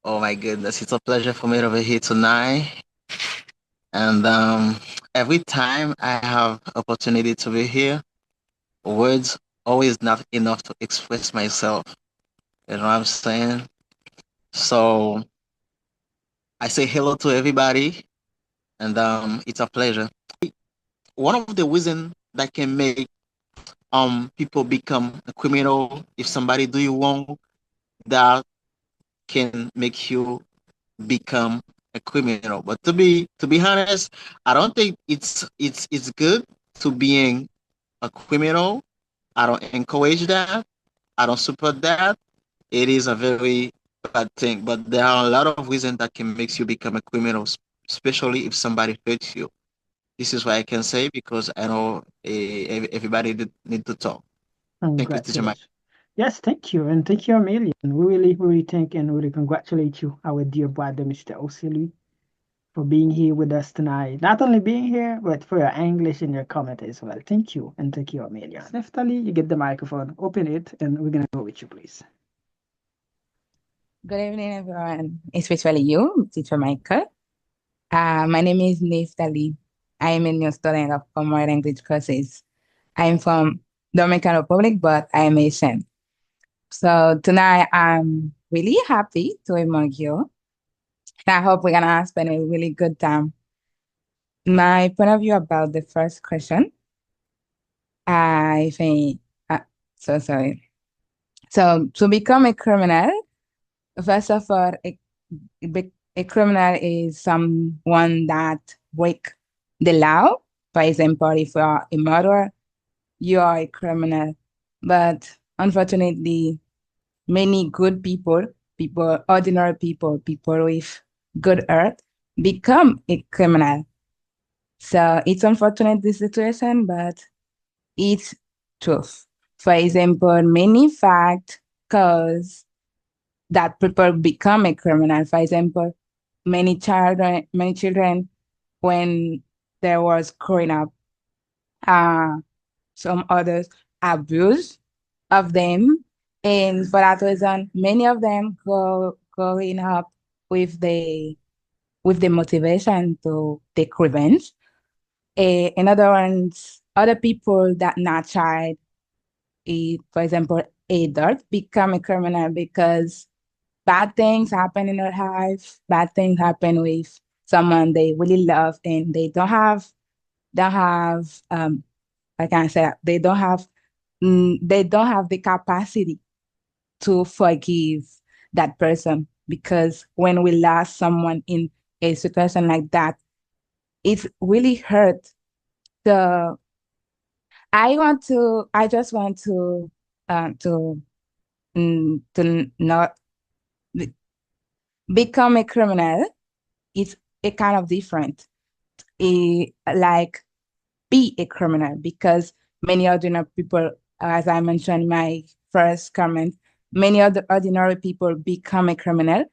Oh my goodness, it's a pleasure for me to be here tonight. And every time I have opportunity to be here, words always not enough to express myself. You know what I'm saying? So I say hello to everybody, and it's a pleasure. One of the reasons that can make people become a criminal if somebody do you wrong, that can make you become a criminal. But to be honest, I don't think it's good to being a criminal. I don't encourage that. I don't support that. It is a very bad thing. But there are a lot of reasons that can make you become a criminal, especially if somebody hurts you. This is what I can say because I know everybody need to talk. Thank you, teacher Mike. Congratulations. Yes, thank you. And thank you a million. We really thank and really congratulate you, our dear brother, Mr. Osili, for being here with us tonight. Not only being here, but for your English and your comment as well. Thank you. And thank you a million. Neftali, you get the microphone, open it, and we're going to go with you, please. Good evening, everyone, especially you, Teacher Michael. My name is Neftali. I am a new student of Common Language courses. I am from Dominican Republic, but I am Asian. So tonight, I'm really happy to be among you. And I hope we're gonna spend a really good time. My point of view about the first question, I think, so sorry. So to become a criminal, first of all, a criminal is someone that break the law. For example, if you are a murderer, you are a criminal. But unfortunately, many good people, ordinary people with good heart, become a criminal. So it's unfortunate this situation, but it's truth. For example, many facts cause that people become a criminal. For example, many children, when there was growing up, uh, some others abuse of them, and for that reason, many of them growing up with the motivation to take revenge. In other words, other people that not child, for example, adult, become a criminal because bad things happen in their life, bad things happen with someone they really love, and they don't have I can't say that, they don't have the capacity to forgive that person, because when we lost someone in a situation like that, it really hurt. So I just want to not be- become a criminal. It's a kind of different. Like, be a criminal, because many ordinary people, as I mentioned in my first comment, many other ordinary people become a criminal.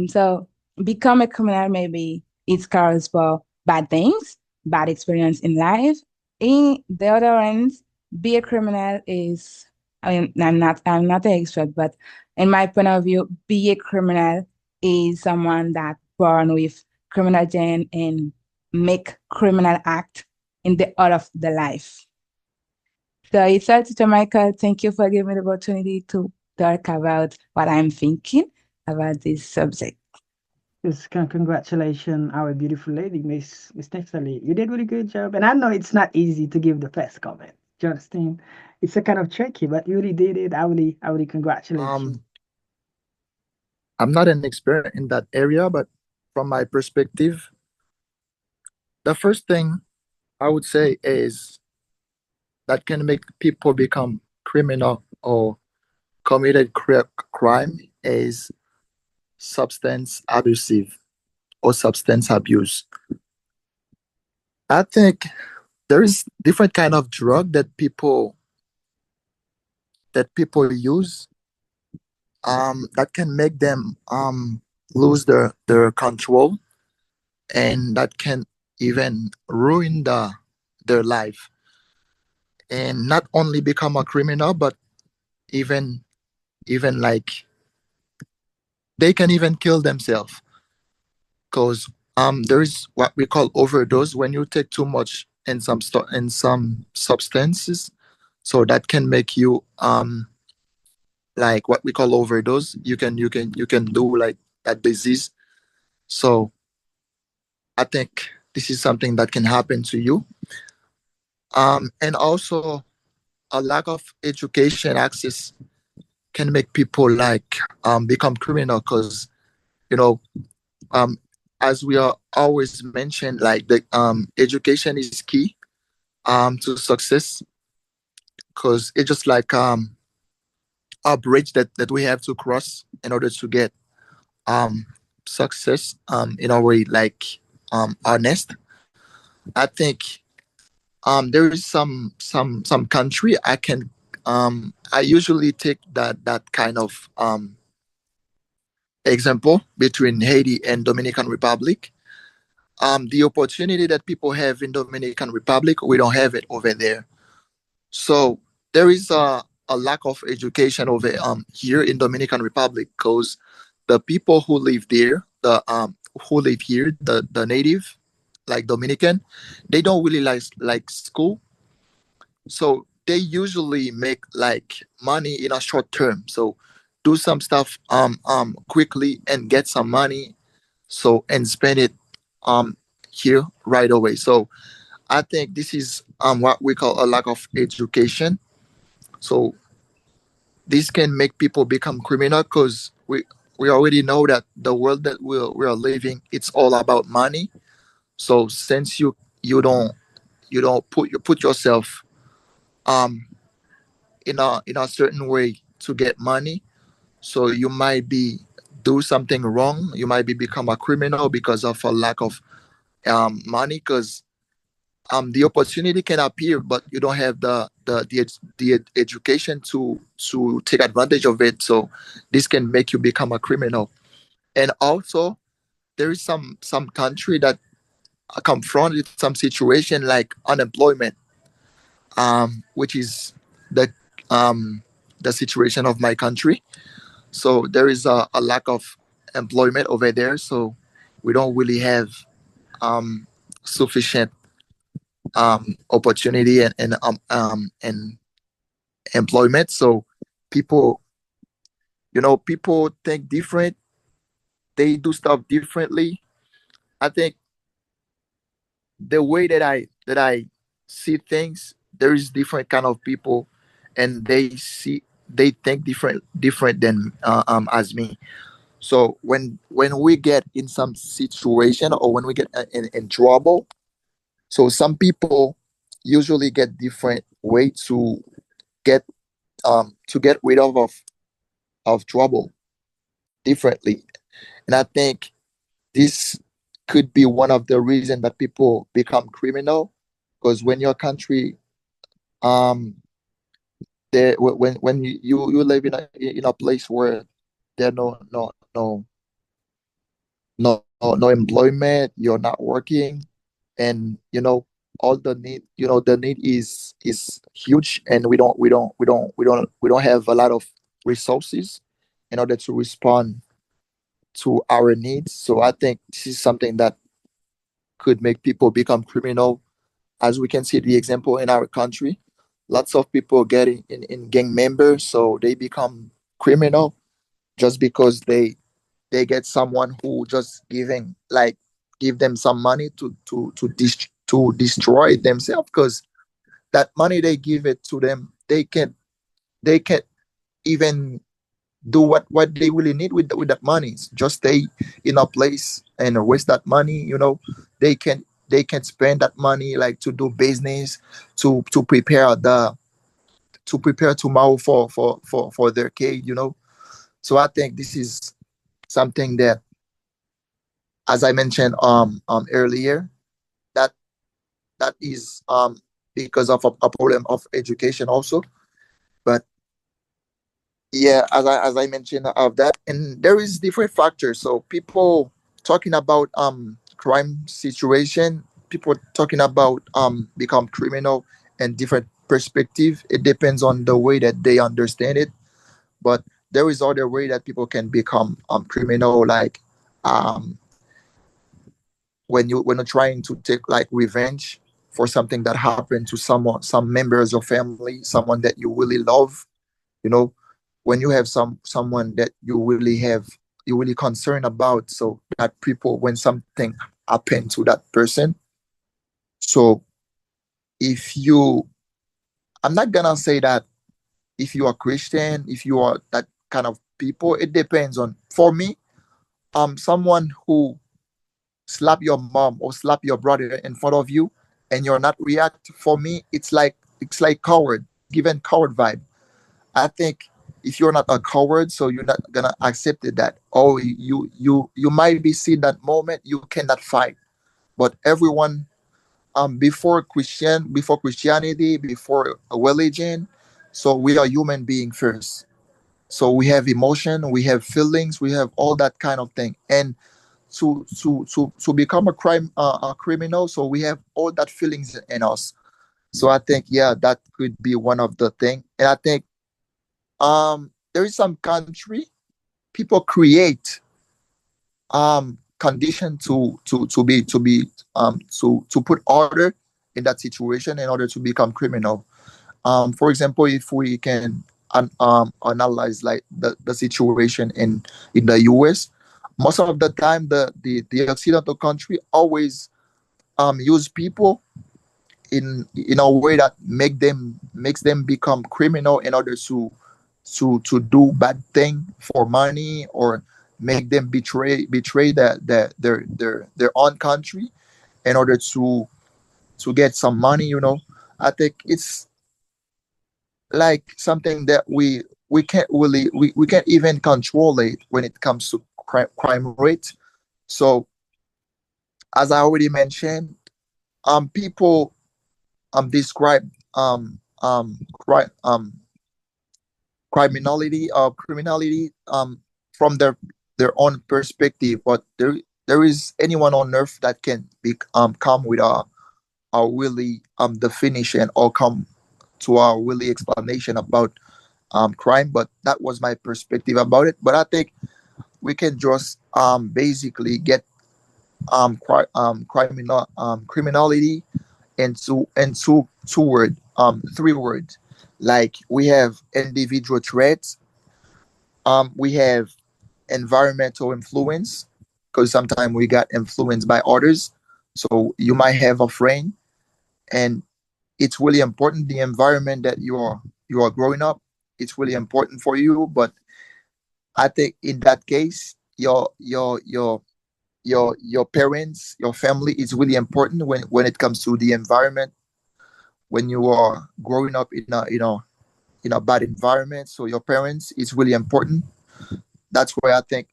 So become a criminal, maybe it's caused for bad things, bad experience in life. In the other ones, be a criminal is, I mean, I'm not an expert, but in my point of view, be a criminal is someone that born with criminal gene and make criminal act in the art of the life. So it's all to Michael. Thank you for giving me the opportunity to talk about what I'm thinking about this subject. Yes, congratulations, our beautiful lady, Miss Nextally. You did really good job. And I know it's not easy to give the first comment. Do you understand? It's a kind of tricky, but you really did it. I really congratulate you. Um, I'm not an expert in that area, but from my perspective, the first thing I would say is that can make people become criminal or committed crime is substance abusive or substance abuse. I think there is different kind of drug that people use that can make them lose their control, and that can even ruin their life, and not only become a criminal, but even even like they can even kill themselves because there is what we call overdose when you take too much in some substances, so that can make you like what we call overdose. You can do like that disease. So I think this is something that can happen to you. And also a lack of education access can make people like become criminal because you know um as we are always mentioned, like the education is key to success, because it's just like a bridge that we have to cross in order to get um success in a way like honest. I think there is some country I usually take that kind of example between Haiti and Dominican Republic. The opportunity that people have in Dominican Republic, we don't have it over there. So there is a lack of education over here in Dominican Republic, because the people who live there, the who live here, the native, like Dominican, they don't really like school. So they usually make like money in a short term. So do some stuff quickly and get some money, so and spend it um here right away. So I think this is what we call a lack of education. So this can make people become criminal, because we already know that the world that we are living, it's all about money. So since you don't put yourself um in a certain way to get money, so you might be do something wrong. You might be become a criminal because of a lack of money, because the opportunity can appear, but you don't have the education to take advantage of it. So this can make you become a criminal. And also there is some country that confront with some situation like unemployment, which is the the situation of my country. So there is a lack of employment over there. So we don't really have sufficient opportunity and employment. So people, people think different. They do stuff differently. I think the way that I see things, there is different kind of people, and they think different than as me. So when we get in some situation, or when we get in trouble, so some people usually get different way get to get rid of trouble differently. And I think this could be one of the reasons that people become criminal, because when your country um when you live in a place where there no employment, you're not working, and all the need is huge, and we don't have a lot of resources in order to respond to our needs. So I think this is something that could make people become criminal. As we can see the example in our country, lots of people getting in gang members, so they become criminal just because they get someone who just give them some money to destroy themselves, because that money they give it to them, they can even do what they really need with that money. Just stay in a place and waste that money. They can spend that money like to do business, to prepare tomorrow for their kid. So I think this is something that, as I mentioned earlier, that that is because of a problem of education also. But yeah, as I mentioned of that, and there is different factors. So people talking about crime situation, people talking about become criminal, and different perspective. It depends on the way that they understand it. But there is other way that people can become criminal, like um when you're trying to take like revenge for something that happened to someone, some members of family, someone that you really love, you know, when you have someone that you really concerned about, so that people, when something happened to that person, so if you, I'm not gonna say that if you are Christian, if you are that kind of people, it depends on, for me, someone who slap your mom or slap your brother in front of you and you're not react, for me it's like coward, it's given coward vibe. I think if you're not a coward, so you're not gonna accept it, that, oh, you might be see that moment you cannot fight. But everyone, before Christianity, before a religion, so we are human being first. So we have emotion, we have feelings, we have all that kind of thing. And to become a criminal, so we have all that feelings in us. So I think, yeah, that could be one of the thing. And I think there is some country people create condition to put order in that situation in order to become criminal. For example, if we can analyze like the situation in the US, most of the time the Occidental country always use people in a way that makes them become criminal in order to do bad thing for money, or make them betray their own country in order to get some money, you know. I think it's like something that we can't really we can't even control it when it comes to crime rate. So as I already mentioned, people describe criminality from their own perspective, but there is anyone on earth that can be come with a really definition, or come to a really explanation about crime. But that was my perspective about it. But I think we can just basically get criminality into three words. Like we have individual threats, we have environmental influence, because sometimes we got influenced by others. So you might have a friend, and it's really important, the environment that you are growing up, it's really important for you. But I think in that case, your parents, your family is really important when it comes to the environment. When you are growing up in a bad environment, so your parents is really important. That's why I think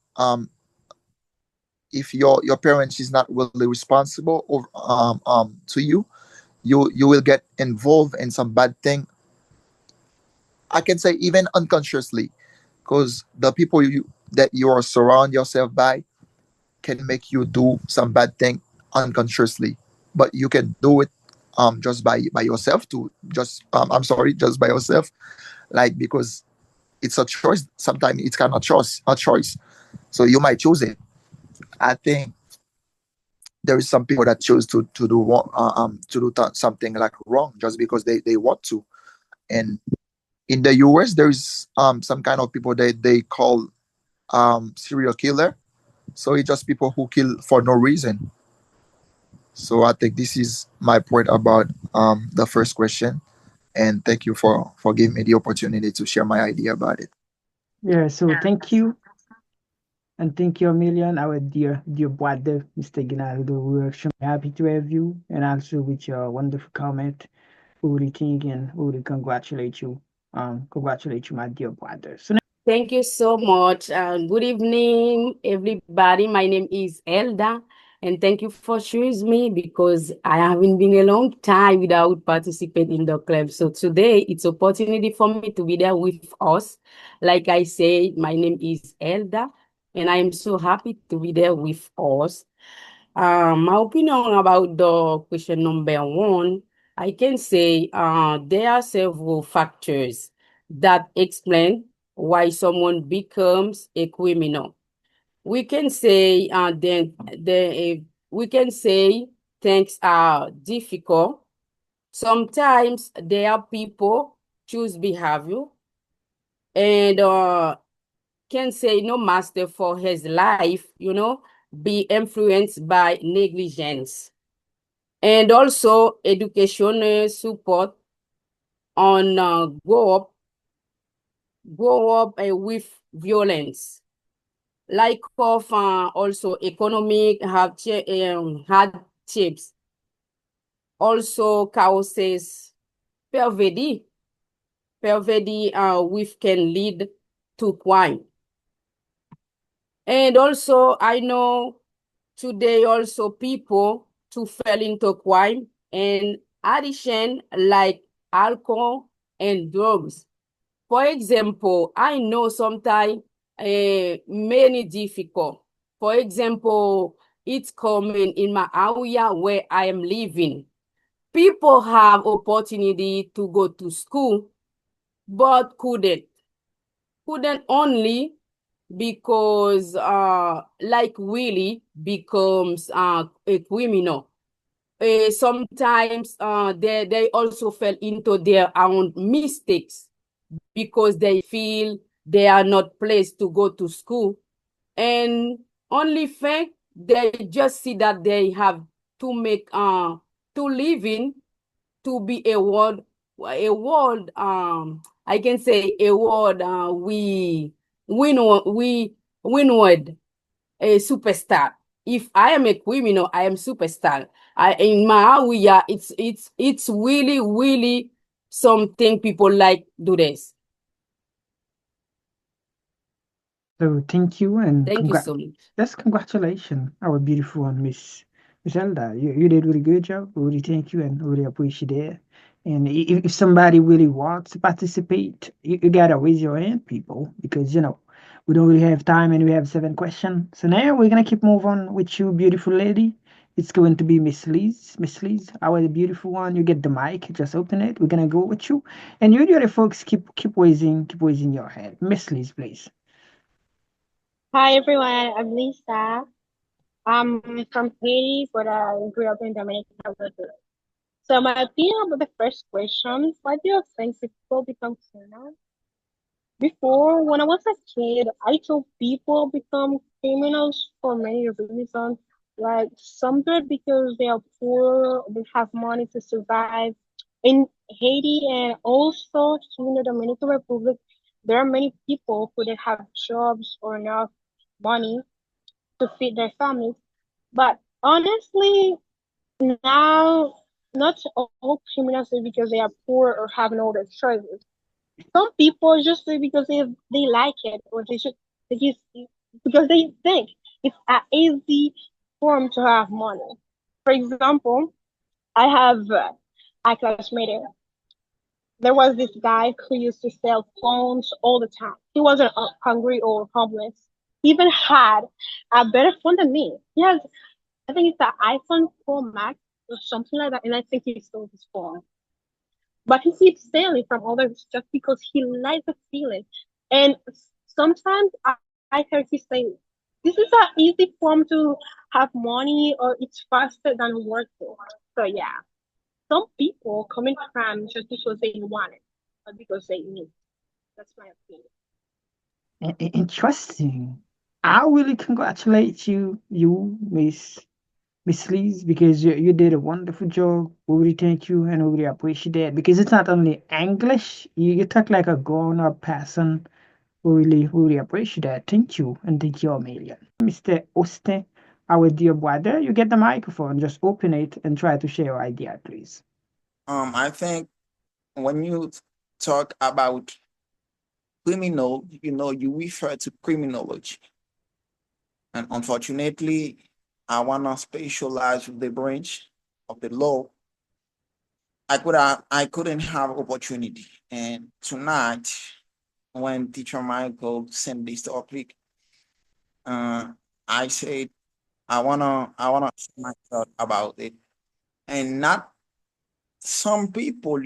if your parents is not really responsible or to you, you will get involved in some bad thing. I can say even unconsciously, because the people that you are surround yourself by can make you do some bad thing unconsciously. But you can do it just by yourself, to just I'm sorry, just by yourself, like, because it's a choice. Sometimes it's kind of choice, so you might choose it. I think there is some people that choose to do something like wrong just because they want to. And in the US, there's some kind of people they call serial killer. So it's just people who kill for no reason. So I think this is my point about the first question. And thank you for giving me the opportunity to share my idea about it. Yeah, so thank you. And thank you a million, our dear brother, Mr. Ginaldo. We're extremely happy to have you, and also with your wonderful comment. We really think and we really congratulate you, my dear brother. So Thank you so much. Good evening, everybody. My name is Elda, and thank you for choosing me because I haven't been a long time without participating in the club. So today it's opportunity for me to be there with us. Like I said, my name is Elda, and I am so happy to be there with us. My opinion about the question number one, I can say there are several factors that explain why someone becomes a criminal. We can say we can say things are difficult. Sometimes there are people choose behavior and can say no master for his life, be influenced by negligence. And also education support on grow up with violence, like of also economic hardships, also causes poverty. Poverty which can lead to crime. And also I know today also people to fall into crime and addiction like alcohol and drugs. For example, I know sometimes many difficult. For example, it's common in my area where I am living. People have opportunity to go to school, but couldn't only because like really becomes a criminal. Sometimes they also fell into their own mistakes because they feel they are not placed to go to school. And only thing, they just see that they have to make to live in, to be a world I can say a word we win a superstar. If I am a criminal, I am superstar. In my area, it's really, really something people like do this. So thank you and Thank you so much. yes, congratulations, our beautiful one, Miss Elda. You did really good job. We really thank you and really appreciate it. And if somebody really wants to participate, you gotta raise your hand, people, because we don't really have time and we have 7 questions. So now we're gonna keep moving on with you, beautiful lady. It's going to be Miss Liz. Miss Liz, our beautiful one. You get the mic. Just open it. We're gonna go with you. And you, the other folks, keep raising your hand. Miss Liz, please. Hi everyone, I'm Lisa. I'm from Haiti, but I grew up in Dominican Republic. So my opinion about the first question, why do you think people become criminals? Before, when I was a kid, I thought people become criminals for many reasons. Like some do it because they are poor, they have money to survive. In Haiti and also in the Dominican Republic, there are many people who don't have jobs or enough money to feed their families. But honestly, now not all criminals do because they are poor or have no other choices. Some people just do it because they like it or they just because they think it's an easy form to have money. For example, I have a classmate. There was this guy who used to sell phones all the time. He wasn't hungry or homeless. He even had a better phone than me. He has, I think it's the iPhone 4 Max or something like that, and I think he stole his phone. But he keeps stealing from others just because he likes the feeling. And sometimes I heard he say, "This is an easy form to have money, or it's faster than working." So yeah, some people commit crime just because they want it, not because they need it. That's my opinion. Interesting. I really congratulate you, Miss Lees, because you did a wonderful job. We really thank you and we really appreciate that because it's not only English. You talk like a grown-up person. We really appreciate that. Thank you and thank you a million. Mr. Austin, our dear brother, you get the microphone. Just open it and try to share your idea, please. I think when you talk about criminal, you refer to criminology. And unfortunately, I wanna specialize with the branch of the law. I couldn't have opportunity. And tonight, when teacher Michael sent this topic, uh, I said I wanna say my thought about it. And not some people,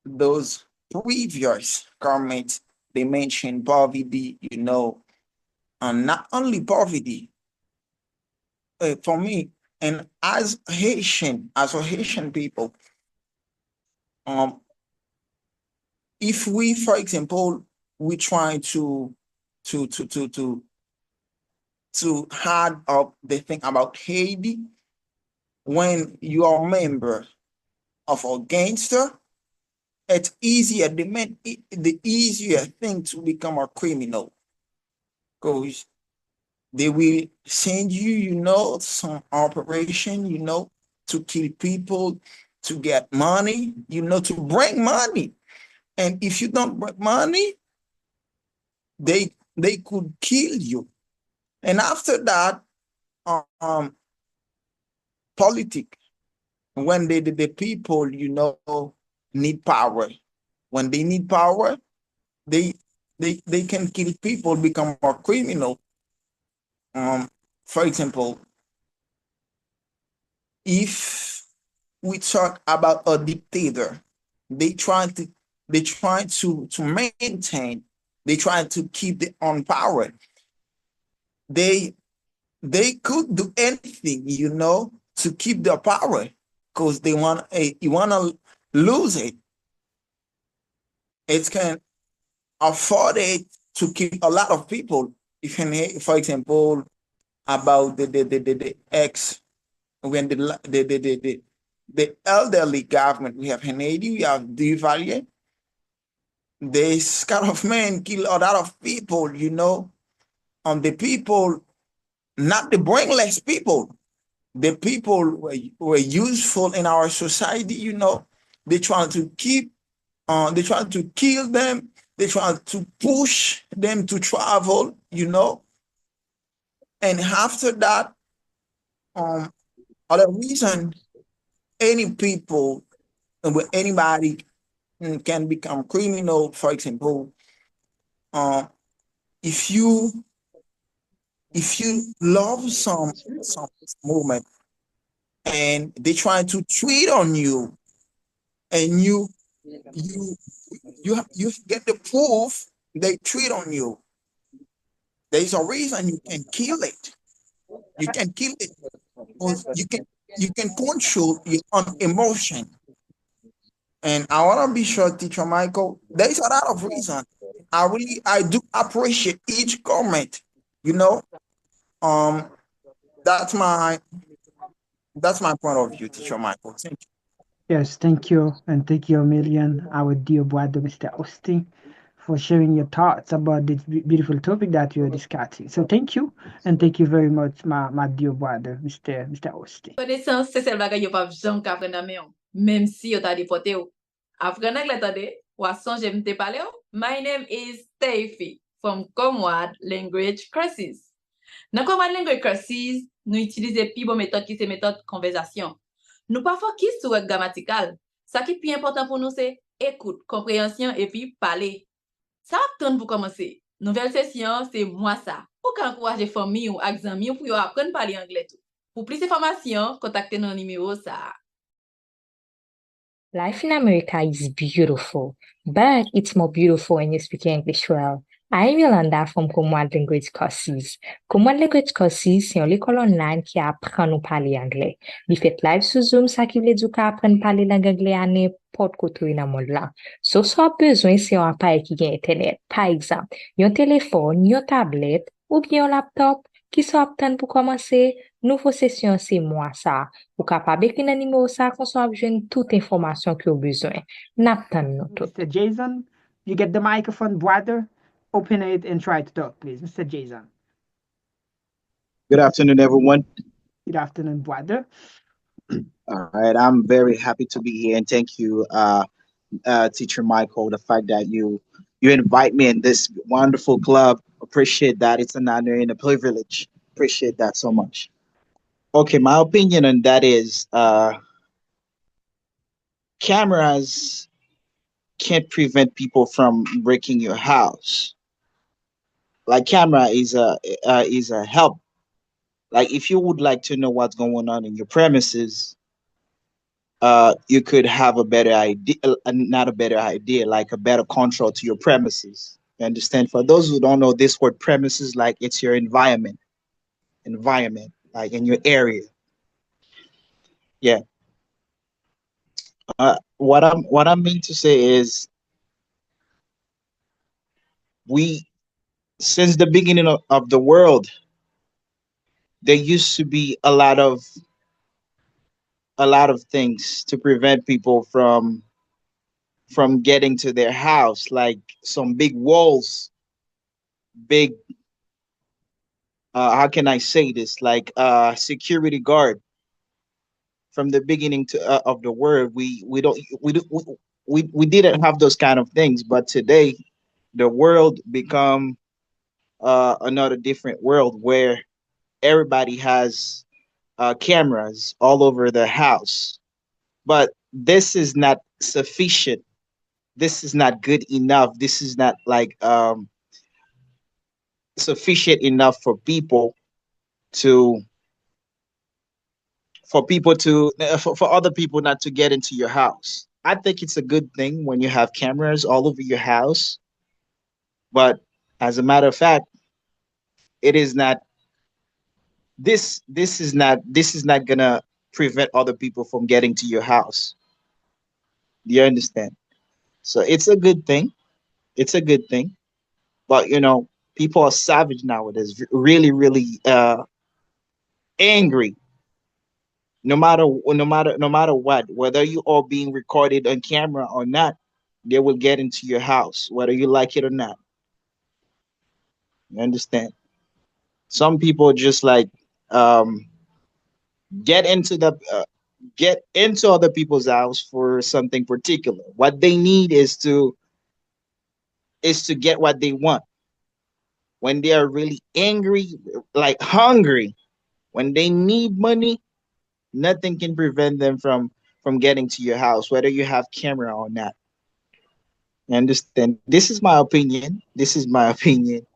those previous comments they mention poverty, and not only poverty. For me, and as a Haitian people, um, if we, for example, we try to add up the thing about Haiti, when you are a member of a gangster, it's easier, the easier thing to become a criminal, because they will send you, some operation, to kill people, to get money, to bring money. And if you don't bring money, they could kill you. And after that, politic, when the people, need power. When they need power, they they can kill people, become a criminal. For example, if we talk about a dictator, they try to maintain, they try to keep the on power. They could do anything, to keep their power, because they want you want to lose it. It can afford it to keep a lot of people. If you, for example, about the ex, when the elderly government we have in Haiti, we have Duvalier. This kind of man kill a lot of people, on the people, not the brainless people, the people were useful in our society, they try to keep, they try to kill them, they try to push them to travel, and after that, other reason, any people, anybody can become criminal. For example, uh, if you love some movement, and they try to cheat on you, and you you get the proof they cheat on you, there's a reason you can kill it. You can kill it because you can control your own emotion. And I want to be sure, Teacher Michael, there's a lot of reason. I do appreciate each comment. You know, um, that's my point of view, Teacher Michael. Thank you. Yes, thank you, and thank you a million, our dear brother, Mr. Austin, for sharing your thoughts about this beautiful topic that you're discussing. So thank you, and thank you very much, my dear brother, Mr. Austin. Koneysans se sel bagay yo pa jan ka apren nan men yo, même si yo ta depote yo. Apren anglais tade, wa sonje mte pale yo. My name is Steffi from Comwad Language Courses. Nan Comwad Language Courses, nou itilize pi bon méthode ki se méthode konversasyon. Nou pa fokis sou wek gramatikal. Sa ki pi important pou nou se écoute, compréhension et puis parler. Ça va prendre pour commencer. Nouvelle session, c'est moi ça. Ou ka encourager famille ou ak zanmi ou pou yo apprendre parler anglais tout. Pour plus d'informations, contactez nos numéros ça. Life in America is beautiful, but it's more beautiful when you speak English well. I'm Yolanda from Comwad Language Courses. Comwad Language Courses, c'est une école online qui apprend nous parler anglais. Il fait live sur Zoom, ça qui veut dire qu'on apprend parler langue anglais à n'importe côté dans le monde là. So, soit besoin, c'est un appareil qui a Internet. Par exemple, un téléphone, une tablette ou bien un laptop qui sont aptes pour commencer. Nouveau session, c'est moi ça. Ou capable d'écrire un numéro ça qu'on soit besoin toute information que vous besoin. N'attend nous tout. Mr. Jason, you get the microphone, brother. Open it and try to talk, please. Mr. Jason. Good afternoon, everyone. Good afternoon, brother. All right, I'm very happy to be here, and thank you, Teacher Michael, the fact that you invite me in this wonderful club. Appreciate that. It's an honor and a privilege. Appreciate that so much. Okay, my opinion on that is cameras can't prevent people from breaking your house. Like camera is a help. Like if you would like to know what's going on in your premises, you could have a better idea, not a better idea, like a better control to your premises You understand? For those who don't know, this word premises, like it's your environment, like in your area. Yeah. What I mean to say is we since the beginning of the world, there used to be a lot of things to prevent people from getting to their house, like some big walls, big how can I say this, like security guard from the beginning to of the world. We didn't have those kind of things, but today the world become another different world where everybody has cameras all over the house. But this is not sufficient. This is not good enough. This is not like sufficient enough to for other people not to get into your house. I think it's a good thing when you have cameras all over your house, but as a matter of fact, it is not this is not gonna prevent other people from getting to your house. Do you understand? So it's a good thing. It's a good thing. But people are savage nowadays, really angry. No matter what, whether you are being recorded on camera or not, they will get into your house, whether you like it or not. You understand? Some people just like um, get into the get into other people's house for something particular. What they need is to get what they want. When they are really angry, like hungry, when they need money, nothing can prevent them from getting to your house, whether you have camera or not. You understand? This is my opinion. This is my opinion.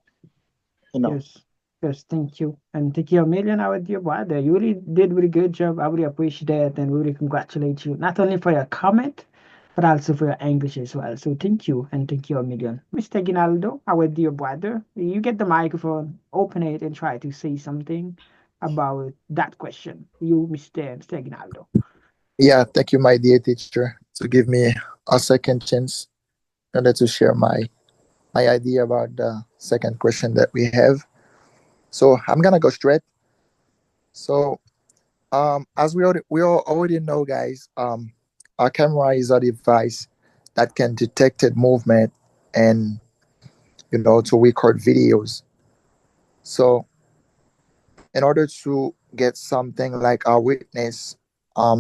You know. Yes, yes, thank you. And thank you a million, our dear brother. You really did really good job. I really appreciate that and really congratulate you, not only for your comment, but also for your English as well. So thank you and thank you a million. Mr. Ginaldo, our dear brother, you get the microphone, open it and try to say something about that question. You, Mr. Ginaldo. Yeah, thank you, my dear teacher, to give me a second chance in order to share my idea about the second question that we have. So I'm gonna go straight. So as we all already know, guys, our camera is a device that can detect movement and to record videos. So in order to get something like a witness,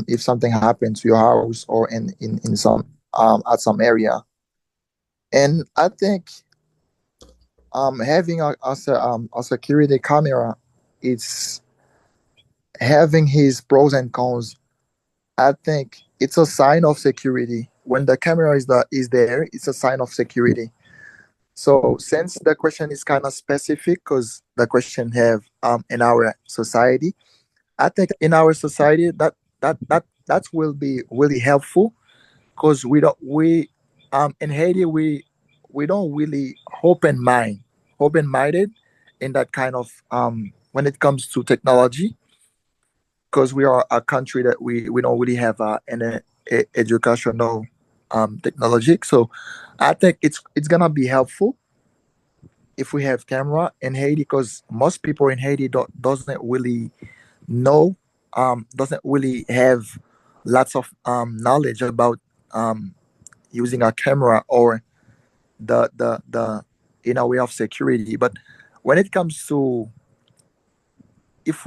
if something happened to your house or in some at some area, and I think having a security camera, it's having his pros and cons. I think it's a sign of security. When the camera is there, it's a sign of security. So since the question is kind of specific, because the question have in our society, I think in our society that will be really helpful because we in Haiti we don't really open minded in that kind of when it comes to technology, because we are a country that we don't really have educational technology. So I think it's gonna be helpful if we have camera in Haiti, because most people in Haiti doesn't really know, doesn't really have lots of knowledge about using a camera or the in a way of security. But when it comes to, if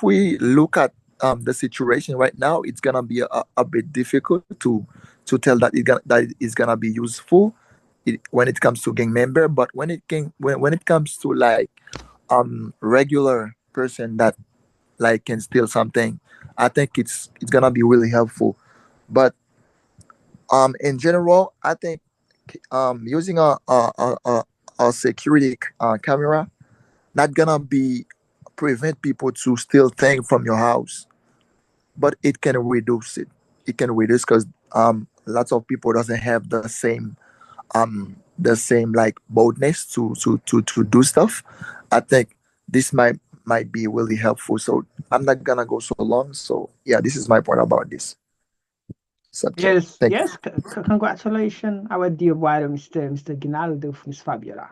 we look at the situation right now, it's gonna be a bit difficult to tell that it's gonna be useful when it comes to gang member. But when it comes to like regular person that like can steal something, I think it's gonna be really helpful. But in general, I think using a security camera not gonna be prevent people to steal things from your house, but it can reduce it. It can reduce because lots of people doesn't have the same the same like boldness to do stuff. I think this might be really helpful. So I'm not gonna go so long. So yeah, this is my point about this subject. Yes, Thank you. yes. Congratulations, our dear brother, Mr. Ginaldo, Miss Fabiola.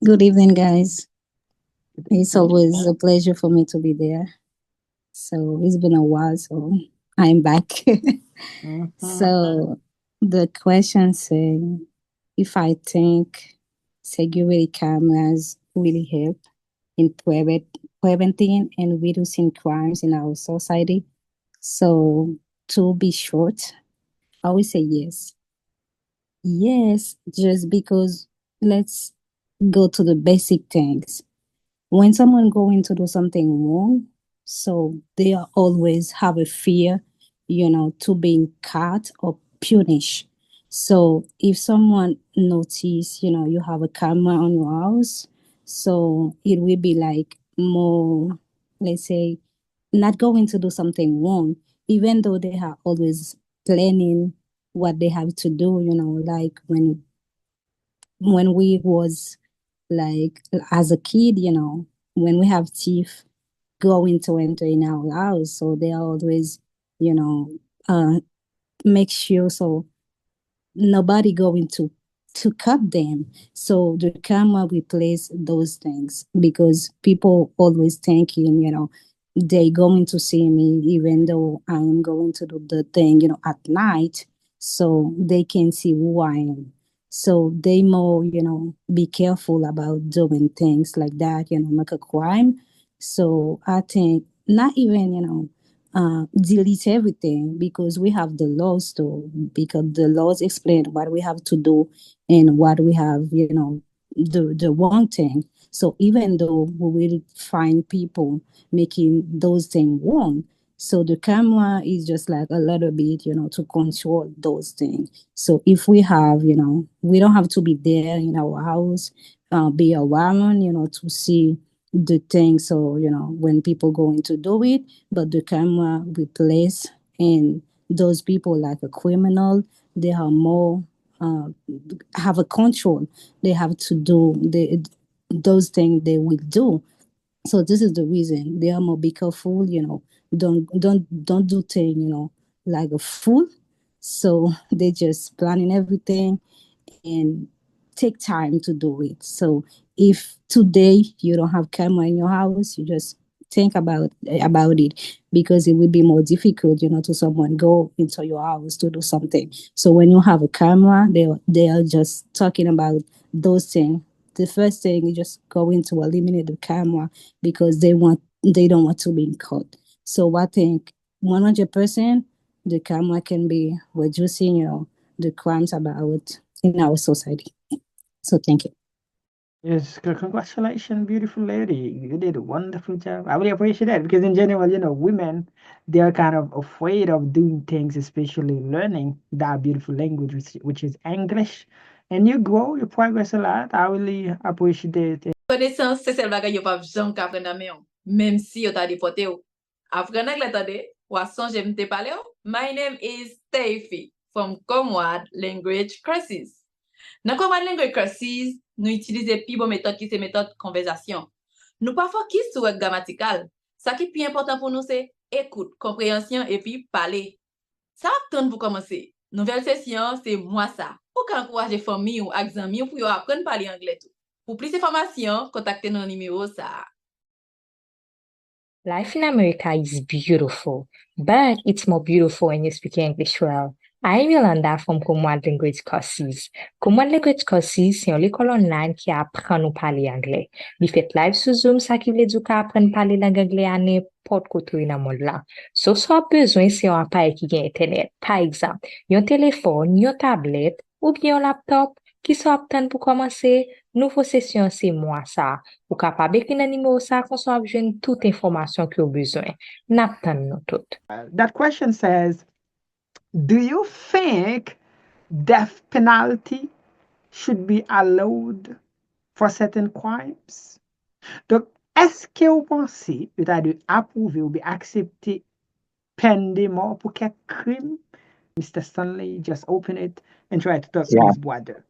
Good evening, guys. It's Mhm. always a pleasure for me to be there. So it's been a while, so I'm back. Mhm. So the question say if I think security cameras really help in preventing and reducing crimes in our society. So to be short, I would say yes. Yes, just because let's go to the basic things. When someone going to do something wrong, so they are always have a fear, to being caught or punished. So if someone notice, you have a camera on your house, so it will be like more, let's say, not going to do something wrong, even though they are always planning what they have to do, like when we was like as a kid, when we have thief going to enter in our house, so they are always, you know, uh make sure so nobody going to cut them. So the camera replace those things because people always thinking, they going to see me even though I am going to do the thing, at night, so they can see who I am. So they more, be careful about doing things like that, make a crime. So I think not even, delete everything because we have the laws to because the laws explain what we have to do and what we have the wrong thing. So even though we will find people making those things wrong, so the camera is just like a little bit to control those things. So if we have we don't have to be there in our house, be around to see the thing. So when people going to do it, but the camera replace and those people like a criminal, they are more uh, have a control. They have to do those things they will do. So this is the reason they are more be careful. Don't do things like a fool. So they just planning everything and take time to do it. So if today you don't have camera in your house, you just think about it because it will be more difficult, to someone go into your house to do something. So when you have a camera, they are just talking about those things. The first thing is just going to eliminate the camera because they don't want to be caught. So I think 100% the camera can be reducing, the crimes about in our society. So thank you. Yes, congratulations, beautiful lady. You did a wonderful job. I really appreciate that because in general, women, they are kind of afraid of doing things, especially learning that beautiful language, which is English. And you grow, you progress a lot. I really appreciate it. Konesans se sel bagay yo pa jan ka apren nan men yon, mem si yo ta depote yo. Apren angle tade, wa sonje mte pale yo. My name is Steffi from Comwad Language Courses. Nan Comwad Language Courses, nou itilize pi bon méthode ki se méthode konversasyon. Nou pa fokis sou wek gramatikal. Sa ki pi important pou nou se ekoute, komprehensyon e pi pale. Sa ap ton pou komanse. Nouvel sesyon, se mwa sa. Ou ka ankouraje fami ou ak zanmi ou pou yo apren pale angle tou. Pour plus d'informations, contactez nos numéros ça. Life in America is beautiful, but it's more beautiful when you speak English well. I'm Yolanda from Comwad Language Courses. Comwad Language Courses, c'est une école online qui apprend nous parler anglais. Li fait live sur Zoom, ça qui veut dire qu'on apprend parler langue anglais à n'importe côté dans le monde là. So, soit besoin, c'est un appareil qui a Internet. Par exemple, un téléphone, une tablette ou bien un laptop qui sont aptes pour commencer. Nouveau session, c'est moi ça. Ou capable d'écrire dans le numéro ça, qu'on soit besoin toute information que vous besoin. N'attend nous toutes. That question says, do you think death penalty should be allowed for certain crimes? Donc, est-ce que vous pensez, c'est-à-dire approuver ou bien accepter peine de mort pour quel crime? Mr. Stanley, just open it and try to talk to Yeah, his brother.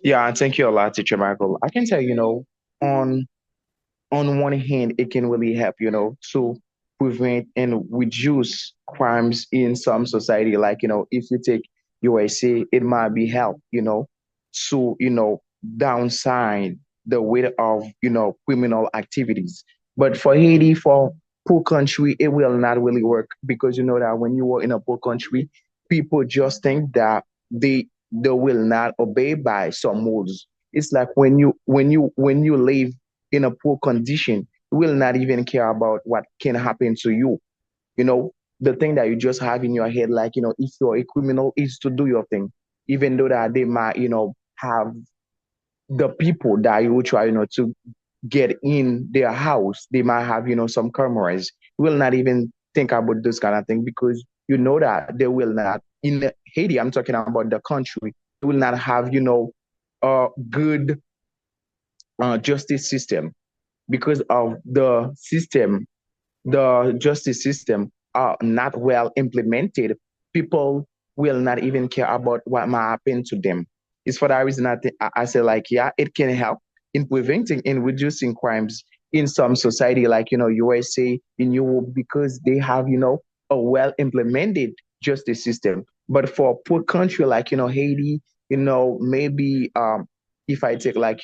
yeah, thank you a lot, Teacher Michael. I can tell, on one hand, it can really help, to prevent and reduce crimes in some society. Like, if you take USA, it might be help, to, downside the weight of, criminal activities. But for Haiti, for poor country, it will not really work because you know that when you are in a poor country, people just think that they will not obey by some rules. It's like when you live in a poor condition, you will not even care about what can happen to you. You know, the thing that you just have in your head, like, if you're a criminal, is to do your thing, even though that they might, have the people that you will try, to get in their house, they might have, some cameras. You will not even think about this kind of thing because you know that they will not, in Haiti, I'm talking about the country, they will not have, a good justice system because of the justice system are not well implemented, people will not even care about what might happen to them. It's for that reason I say, like, yeah, it can help in preventing and reducing crimes in some society like, USA, in Europe, because they have, a well implemented justice system. But for poor country like, Haiti, maybe if I take like,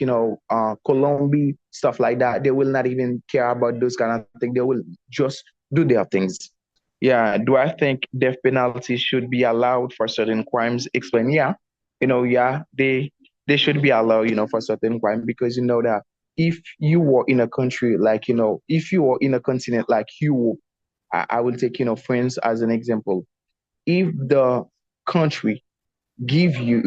Colombia, stuff like that, they will not even care about those kind of things. They will just do their things. Yeah. Do I think death penalty should be allowed for certain crimes? Explain. Yeah. Yeah, they should be allowed, for certain crime because you know that if you were in a country like, if you were in a continent like Europe, I will take, France as an example. If the country give you,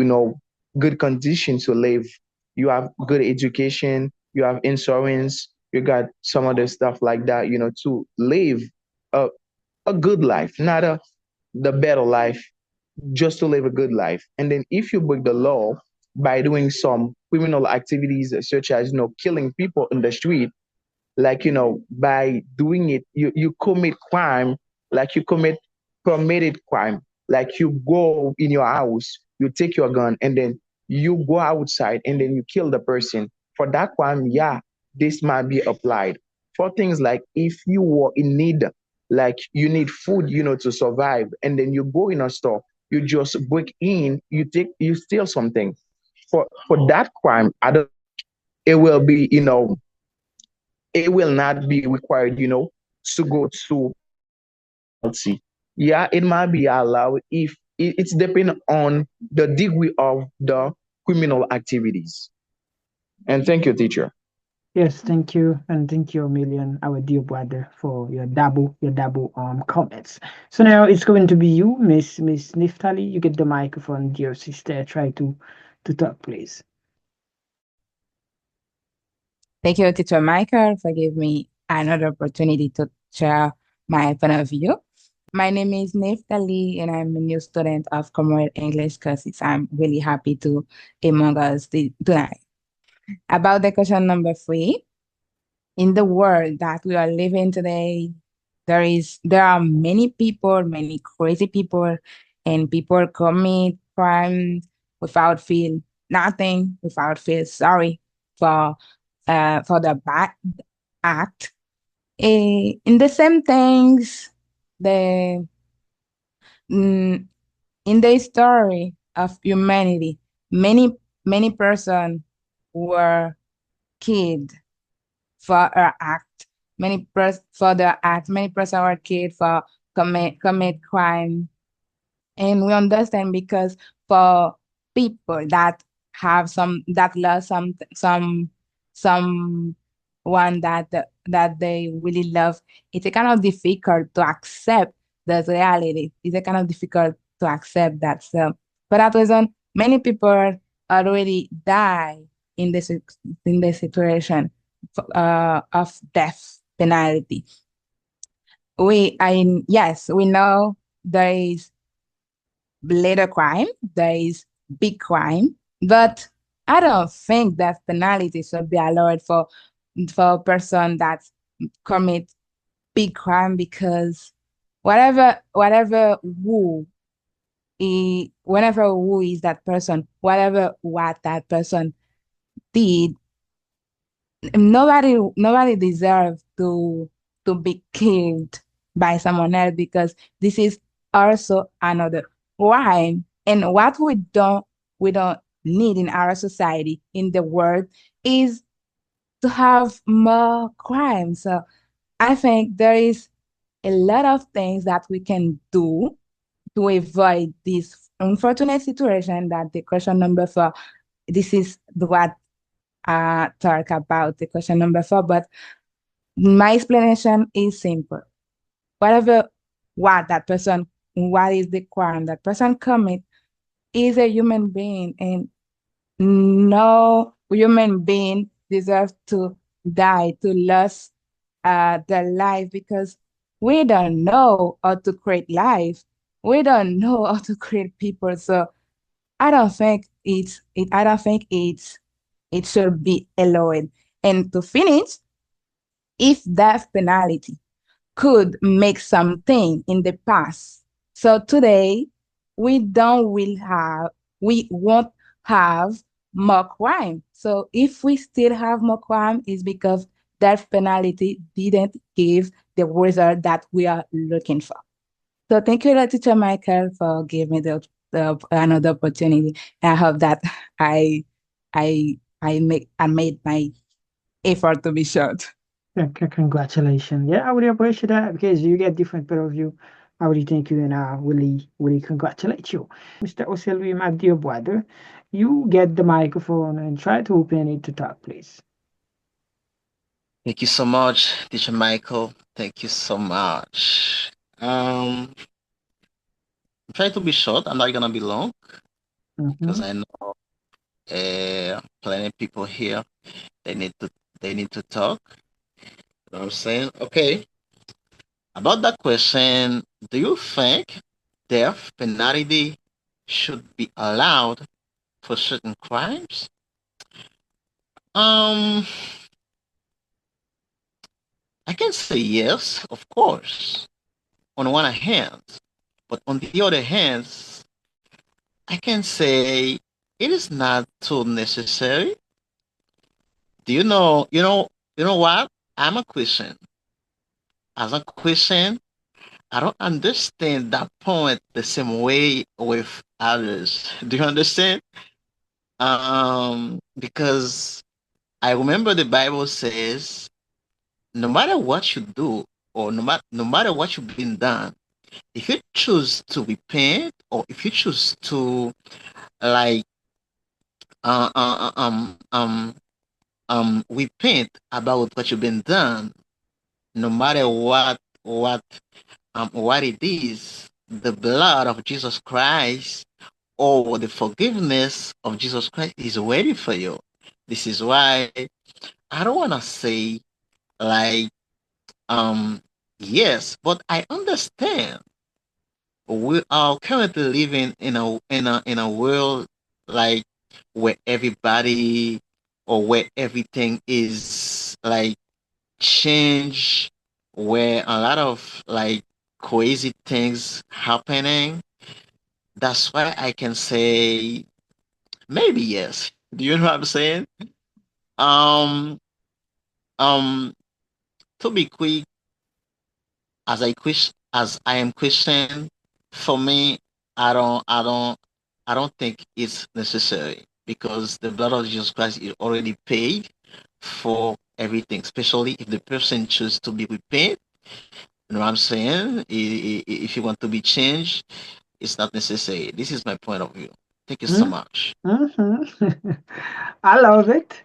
good conditions to live. You have good education, you have insurance, you got some other stuff like that, to live a, a good life, not the better life, just to live a good life. And then if you break the law by doing some criminal activities such as, killing people in the street, like, by doing it, you commit crime, like you commit committed crime, like you go in your house, you take your gun, and then you go outside and then you kill the person. For that crime, yeah, this might be applied. For things like if you were in need, like you need food, to survive, and then you go in a store, you just break in, you steal something. For that crime, I don't think it will be, it will not be required, to go to death penalty. Yeah, it might be allowed if it's depending on the degree of the criminal activities. And thank you, teacher. Yes, thank you, and thank you a million, our dear brother, for your double comments. So now it's going to be you, Miss Niftali. You get the microphone, dear sister. Try to talk, please. Thank you, Teacher Michael, for giving me another opportunity to share my point of view. My name is Neftali, and I'm a new student of Commonwealth English courses. I'm really happy to among us tonight. About the question number 3, in the world that we are living today, there are many people, many crazy people, and people commit crimes without feel nothing, without feel sorry for the bad act. In the same things, the mm, in the story of humanity, many person were killed for our act. For the act, many person were killed for commit crime. And we understand because for people that have that lost some one that they really love, it's a kind of difficult to accept the reality. It's a kind of difficult to accept that. So for that reason, many people already die in this situation of death penalty. Yes, we know there is little crime, there is big crime, but I don't think that penalty should be allowed for a person that commit big crime because whatever who whenever who is that person, whatever what that person did, nobody deserves to be killed by someone else, because this is also another crime. And what we don't need in our society, in the world, is to have more crime. So I think there is a lot of things that we can do to avoid this unfortunate situation. That the question number 4, this is what talk about the question number 4, but my explanation is simple. Whatever what is the crime that person commit, is a human being, and no human being deserves to die, to lose their life, because we don't know how to create life. We don't know how to create people. So I don't think it should be allowed. And to finish, if death penalty could make something in the past, so today we won't have more crime. So if we still have more crime, is because death penalty didn't give the result that we are looking for. So thank you, Teacher Michael, for giving me the another opportunity. I hope that I I made my effort to be short. Congratulations. Yeah, I really appreciate that because you get different point of view. I really thank you and I really congratulate you. Mr. Oselwi, my dear brother, you get the microphone and try to open it to talk, please. Thank you so much, Teacher Michael. Thank you so much. I'm trying to be short. I'm not gonna be long because I know plenty of people here. They need to they need to talk. You know what I'm saying? Okay. About that question, do you think death penalty should be allowed for certain crimes? Um, I can say yes, of course, on one hand, but on the other hand, I can say it is not too necessary. Do you know what? I'm a Christian. As a Christian, I don't understand that point the same way with others. Do you understand? Because I remember the Bible says, no matter what you do, or no matter what you've been done, if you choose to repent, or if you choose to like uh, uh, uh, um um repent about what you've been done, no matter what it is, the blood of Jesus Christ or the forgiveness of Jesus Christ is waiting for you. This is why I don't want to say like yes, but I understand we are currently living in a world like where everybody or where everything is like change, where a lot of like crazy things happening. That's why I can say maybe yes. Do you know what I'm saying? Um, um, to be quick, as I am Christian, for me, I don't think it's necessary because the blood of Jesus Christ is already paid for everything, especially if the person chooses to be repent. You know what I'm saying? If you want to be changed, it's not necessary. This is my point of view. Thank you so much. I love it.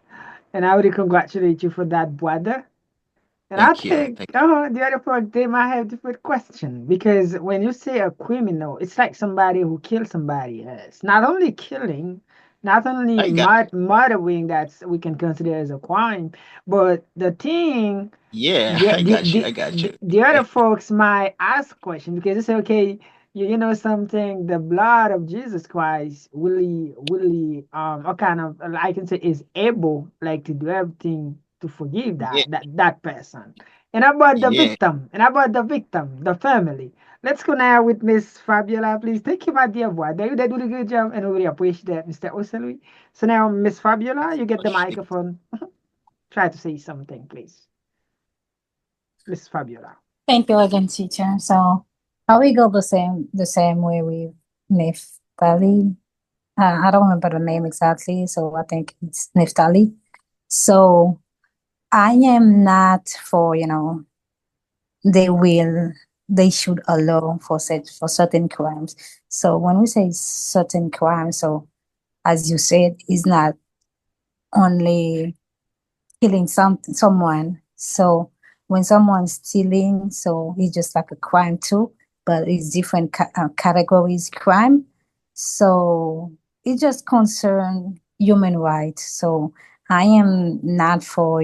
And I really congratulate you for that, brother. And I Thank you. think Thank the other part, they might have different question because when you say a criminal, it's like somebody who killed somebody else. Not only killing, not only I got murdering that we can consider as a crime, but the thing yeah, the I the got you. I the, got the, you. the other folks might ask question because they say, okay, you know something, the blood of Jesus Christ really what kind of I can say is able like to do everything to forgive Yeah, that person. And about the yeah, victim, and about the victim, the family. Let's go now with Miss Fabiola, please. Thank you, my dear boy. You did a really good job, and we really appreciate that, Mr. Oselui. So now, Miss Fabiola, you get the microphone. Try to say something, please. Miss Fabiola. Thank you again, teacher. So I will go the same way with Neftali. I don't remember the name exactly, so I think it's Neftali. So I am not for, they will they should allow for certain crimes. So when we say certain crimes, so as you said, is not only killing someone. So when someone's stealing, so it's just like a crime too, but it's different categories crime. So it just concern human rights. So I am not for,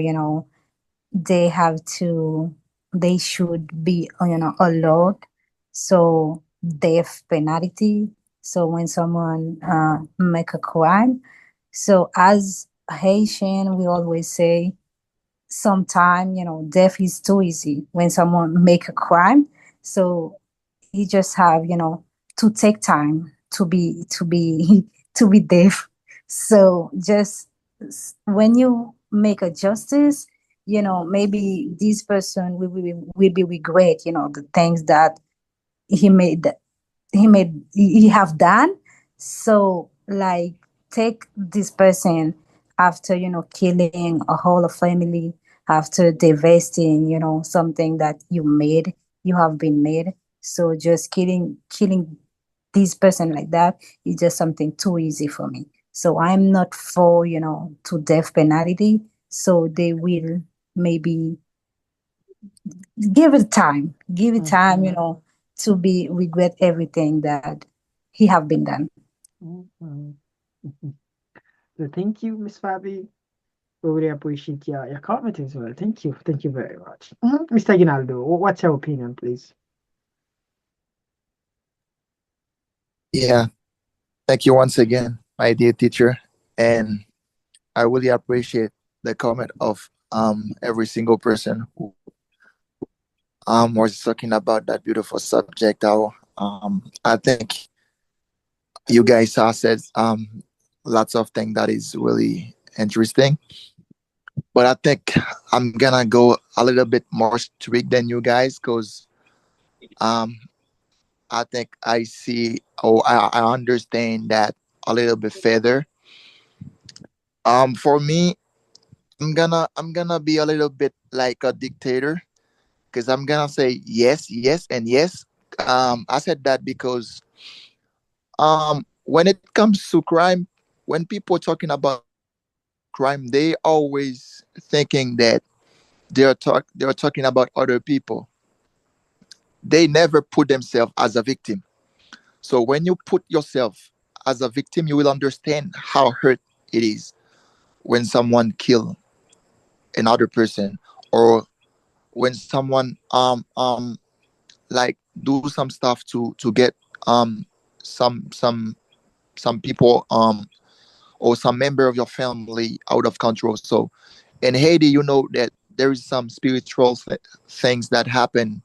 they have to they should be, allowed. So death penalty. So when someone make a crime, so as Haitian, we always say sometime, death is too easy when someone make a crime. So you just have, to take time to be deaf. So just when you make a justice, maybe this person will be regret, the things that he made he have done. So like take this person after, killing a whole family, after divesting, something that you have been made. So just killing this person like that is just something too easy for me. So I'm not for, to death penalty. So they will maybe give it time, to be regret everything that he have been done. Mhm. Mhm. So thank you, Miss Fabi. We really appreciate your comment as well. Thank you. Thank you very much. Mr. Ginaldo, what's your opinion, please? Yeah, thank you once again, my dear teacher, and I really appreciate the comment of every single person who was talking about that beautiful subject. I think you guys have said lots of things that is really interesting, but I think I'm gonna go a little bit more strict than you guys because um I think I see or I understand that a little bit further. For me, I'm gonna be a little bit like a dictator because I'm gonna say yes, yes, and yes. I said that because when it comes to crime, when people talking about crime, they always thinking that they're talking about other people. They never put themselves as a victim. So when you put yourself as a victim, you will understand how hurt it is when someone kill another person, or when someone like do some stuff to get um some some some people or some member of your family out of control. So in Haiti, you know that there is some spiritual things that happen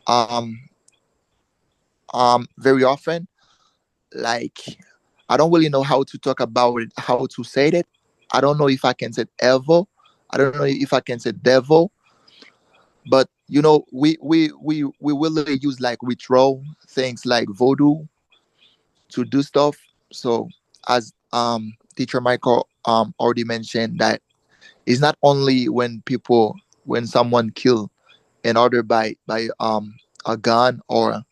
um very often. Like, I don't really know how to talk about it, how to say it. I don't know if I can say evil. I don't know if I can say devil. But we will use like ritual things like voodoo to do stuff. So as teacher Michael already mentioned, that it's not only when someone kill another by a gun or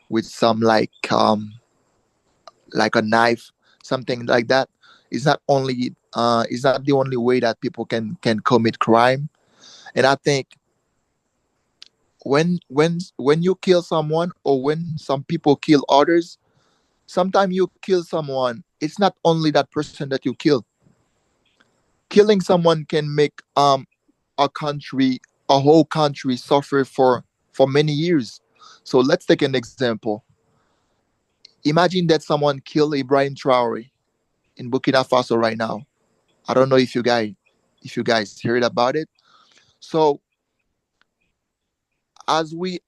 with some like a knife, something like that. It's not the only way that people can commit crime. And I think when you kill someone or when some people kill others, sometimes you kill someone, it's not only that person that you kill. Killing someone can make a country, a whole country suffer for many years. So let's take an example. Imagine that someone killed Ibrahim Traore in Burkina Faso right now. I don't know if you guys heard about it. So as we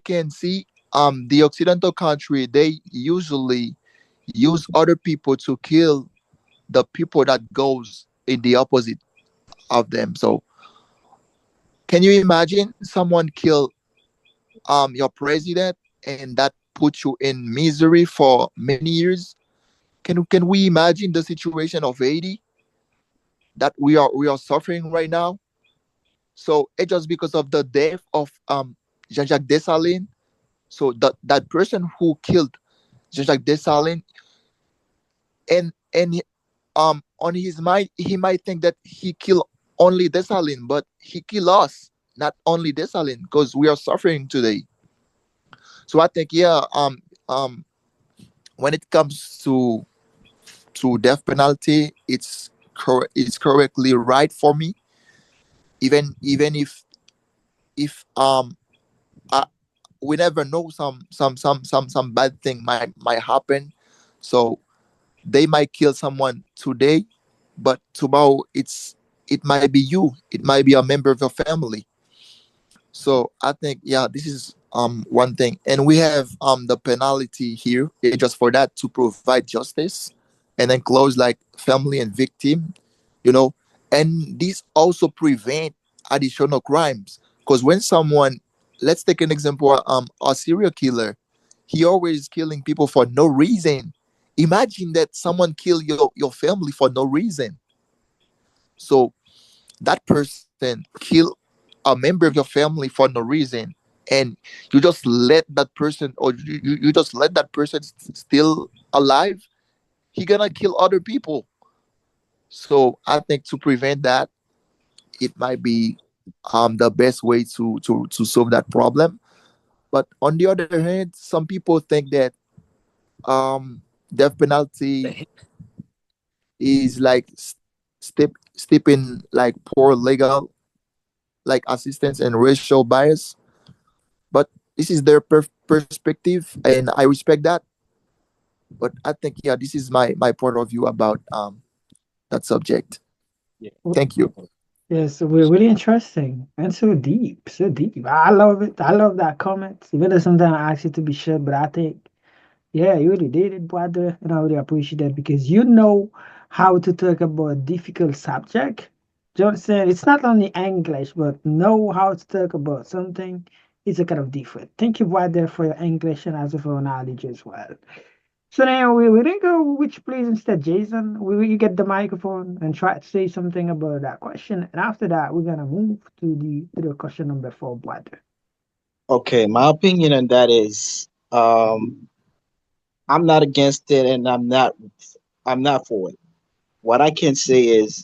can see, the Occidental country, they usually use other people to kill the people that goes in the opposite of them. So can you imagine someone kill your president and that puts you in misery for many years? Can we imagine the situation of Haiti that we are suffering right now? So it's just because of the death of Jean-Jacques Dessalines. So that person who killed Jean-Jacques Dessalines, and on his mind he might think that he killed only Dessalines, but he killed us, not only Dessalines, because we are suffering today. So I think, yeah, when it comes to death penalty, it's correctly right for me, even if I, we never know, some bad thing might happen. So they might kill someone today, but tomorrow it might be you, it might be a member of your family. So I think, yeah, this is one thing, and we have the penalty here, just for that, to provide justice, and then close like family and victim, you know, and this also prevent additional crimes. Because when someone, let's take an example, a serial killer, he always killing people for no reason. Imagine that someone kill your family for no reason. So that person kill a member of your family for no reason, and you just let that person, or you just let that person still alive, he gonna kill other people. So I think to prevent that, it might be the best way to solve that problem. But on the other hand, some people think that death penalty is like stepping like poor legal like assistance and racial bias. But this is their perspective, and I respect that. But I think, yeah, this is my point of view about that subject. Thank you. Yes, we're really interesting and so deep, so deep. I love it. I love that comment. Even though sometimes I ask you to be short, but I think, yeah, you really did it, brother, and I really appreciate that because you know how to talk about difficult subject. Johnson, it's not only English, but know how to talk about something is a kind of different. Thank you, brother, for your English and also for your knowledge as well. So now we didn't go which place instead, Jason. You get the microphone and try to say something about that question. And after that, we're gonna move to the question number 4, brother. Okay, my opinion on that is, I'm not against it, and I'm not for it. What I can say is,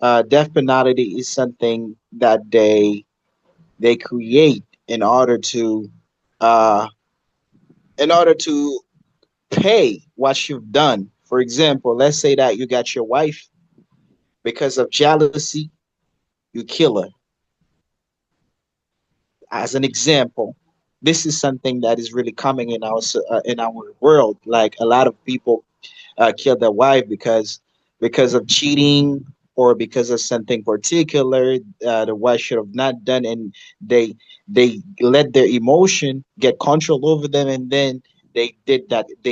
death penalty is something that they create uh in order to pay what you've done. For example, let's say that you got your wife, because of jealousy, you kill her. As an example, this is something that is really common in our world. Like, a lot of people kill their wife because of cheating, or because of something particular the wife should have not done, and they let their emotion get control over them, and then they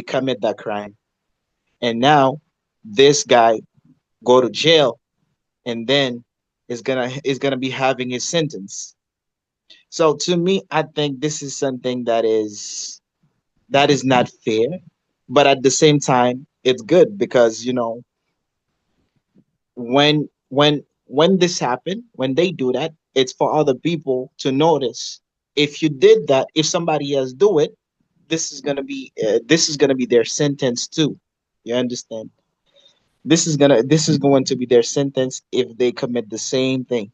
commit that crime, and now this guy go to jail, and then is gonna be having his sentence. So to me, I think this is something that is not fair, but at the same time, it's good because, when this happen, when they do that, it's for other people to notice. If you did that, if somebody else do it, this is gonna be their sentence too. You understand? This is going to be their sentence if they commit the same thing.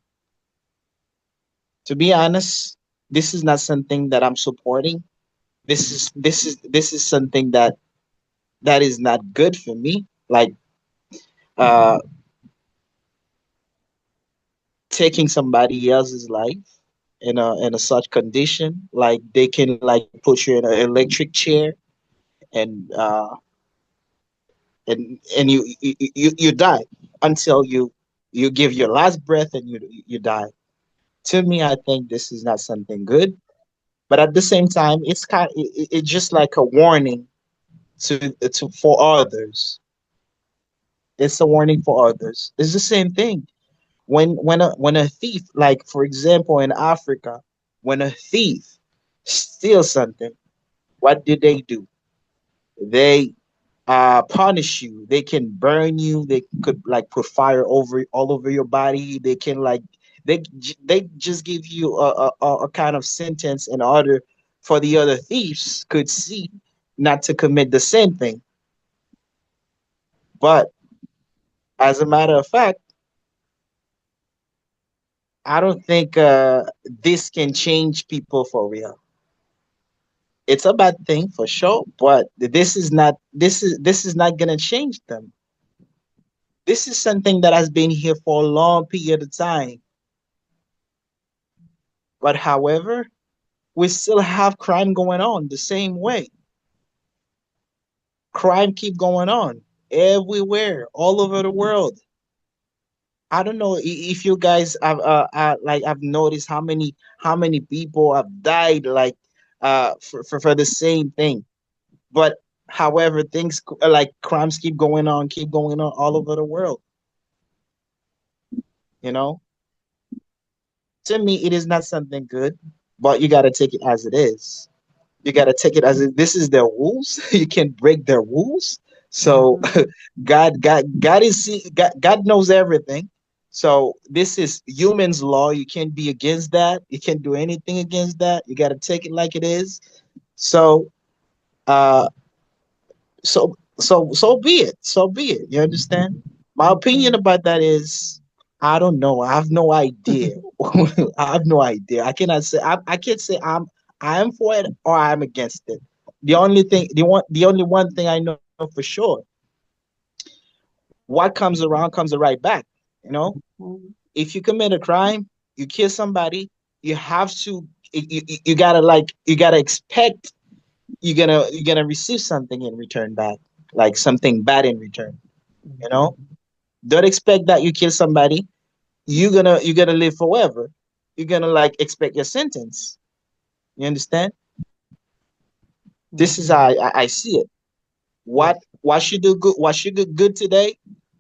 To be honest, this is not something that I'm supporting. This is something that is not good for me. Like, uh taking somebody else's life in a such condition, like they can like put you in an electric chair, and you die until you give your last breath, and you die. To me, I think this is not something good. but at the same time, it's just like a warning to for others. It's a warning for others. It's the same thing. When a thief, like for example in Africa, when a thief steals something, what do? They punish you. They can burn you. They could like put fire over all over your body. They can like they just give you a kind of sentence in order for the other thieves could see not to commit the same thing. But as a matter of fact, I don't think this can change people for real. It's a bad thing for sure, but this is not gonna change them. This is something that has been here for a long period of time. But however, we still have crime going on the same way. Crime keep going on everywhere, all over the world. I don't know if you guys have like I've noticed how many people have died like for the same thing. But however, things like crimes keep going on all over the world. You know, to me, it is not something good, but you got to take it as it is. You got to take it as this is their rules. You can't break their rules. So God God knows everything. So this is humans law. You can't be against that. You can't do anything against that. You got to take it like it is. So uh so be it. So be it. You understand? My opinion about that is I don't know. I have no idea. I have no idea. I can't say I am for it or I'm against it. The only one thing I know for sure, what comes around comes right back. You know, if you commit a crime, you kill somebody, you have to you gotta you gotta expect you're gonna receive something in return back, like something bad in return. You know, don't expect that you kill somebody you're gonna live forever. You're gonna like expect your sentence. You understand? This is how I see it. What you do good, what you do good today,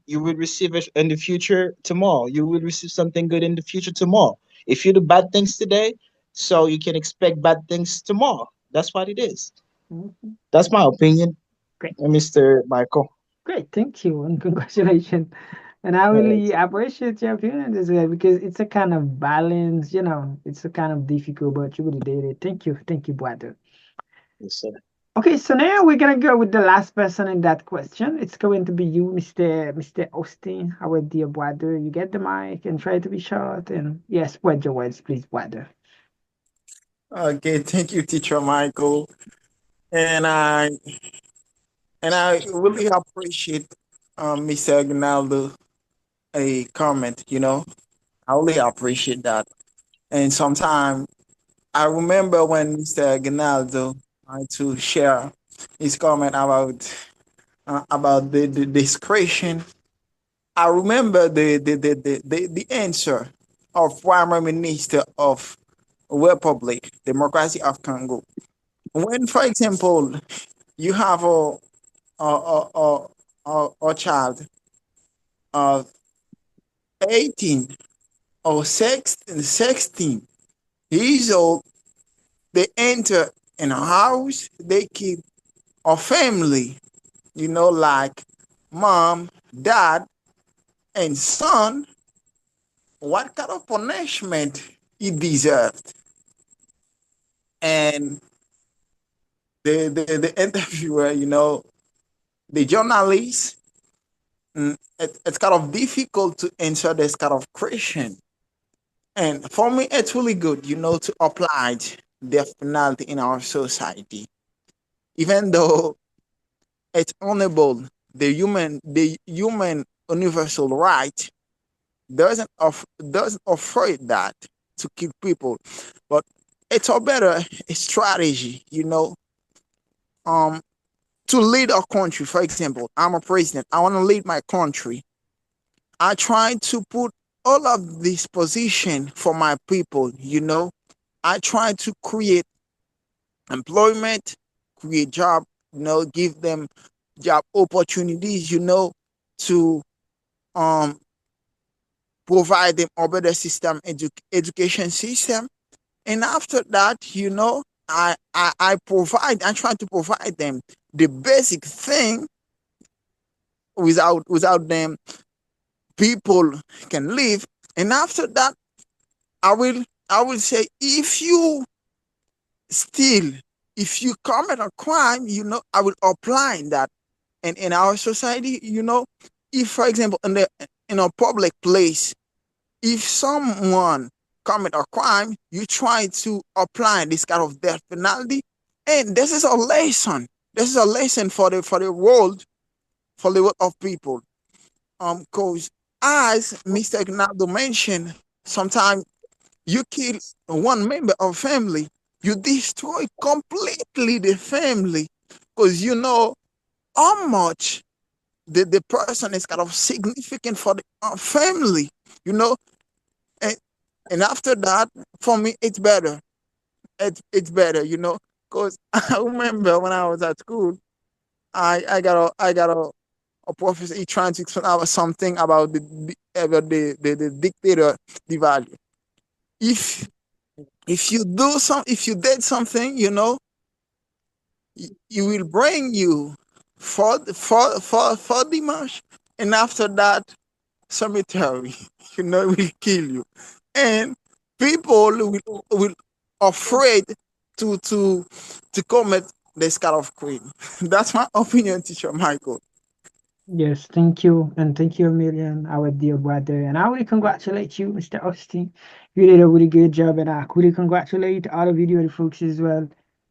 you will receive it in the future tomorrow. You will receive something good in the future tomorrow. If you do bad things today, so you can expect bad things tomorrow. That's what it is. That's my opinion, Great. Mr. Michael. Great, thank you, and congratulations. And I really appreciate your opinion as well because it's a kind of balance, it's a kind of difficult, but you really did it. Thank you, brother. Yes, sir. Okay, so now we're gonna go with the last person in that question. It's going to be you, Mr. Austin, our dear brother. You get the mic and try to be short and yes, spread your words, please, brother. Okay, thank you, Teacher Michael. And I and I really appreciate Mr. Aguinaldo a comment, I really appreciate that. And sometimes I remember when Mr. Aguinaldo tried to share his comment about the discretion. I remember the answer of Prime Minister of Republic Democracy of Congo. When, for example, you have a child of 18 or 16 years old, they enter in a house, they keep a family, like mom, dad, and son. What kind of punishment he deserved? And the interviewer, the journalist, it's kind of difficult to answer this kind of question. And for me, it's really good, to apply death penalty in our society, even though it's honorable, the human universal right doesn't offer that to keep people, but it's a better strategy, um, to lead a country. For example, I'm a president. I want to lead my country. I try to put all of this position for my people. I try to create employment, create job, give them job opportunities, to um provide them a better system, education system. And after that, I try to provide them the basic thing. Without them, people can live. And after that, I will say, still if you commit a crime, I will apply that. And in our society, if, for example, in a public place, if someone commit a crime, you try to apply this kind of death penalty. And this is a lesson. This is a lesson for the world of people. Because as Mr. Ignaldo mentioned, sometimes you kill one member of family, you destroy completely the family, because you know how much the person is kind of significant for the family, you know. And after that, for me, it's better. It's better, because I remember when I was at school, I got a professor. He trying to explain about something about the dictator, the value. If if you did something, you will bring you for Dimash, and after that, cemetery, will kill you, and people will afraid to commit this kind of crime. That's my opinion, Teacher Michael. Yes, thank you. And thank you a million, our dear brother. And I really congratulate you, Mr. Austin. You did a really good job. And I really congratulate all of you, the folks as well.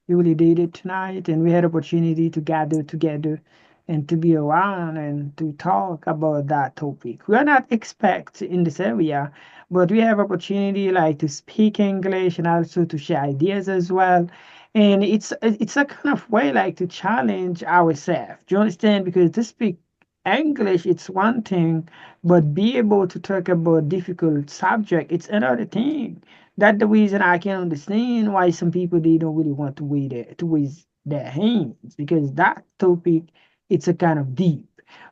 You really did it tonight. And we had opportunity to gather together and to be around and to talk about that topic. We are not expert in this area, but we have opportunity like to speak English and also to share ideas as well. And it's a kind of way like to challenge ourselves. Do you understand? Because to speak English, it's one thing, but be able to talk about difficult subject, it's another thing. That's the reason I can understand why some people they don't really want to raise their hands because that topic it's a kind of deep.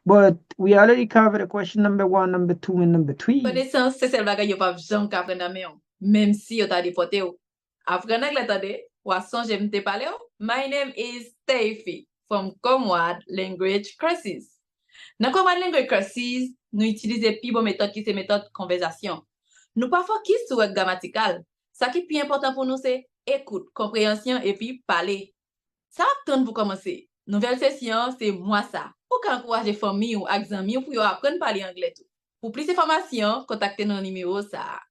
But we already covered the question number one, number two, and number three. Konesans se sel bagay yo pa jan ka apren nan men yon, même si yo ta depote yo. Apren anglais tade, wa sonje mte pale yo. My name is Steffi from Comwad Language Courses. Nan Comwad Language Courses, nou itilize pi bon méthode ki se méthode konversasyon. Nou pa fokis sou wèk gramatikal. Sa ki pi important pou nou se écoute, compréhension et puis parler. Ça ap ton pou komanse. Nouvel session, c'est moi ça. Ou ka ankouraje fami ou ak zanmi ou pou yo apren parler anglais tout. Pour plus d'informations, contactez nos numéros ça.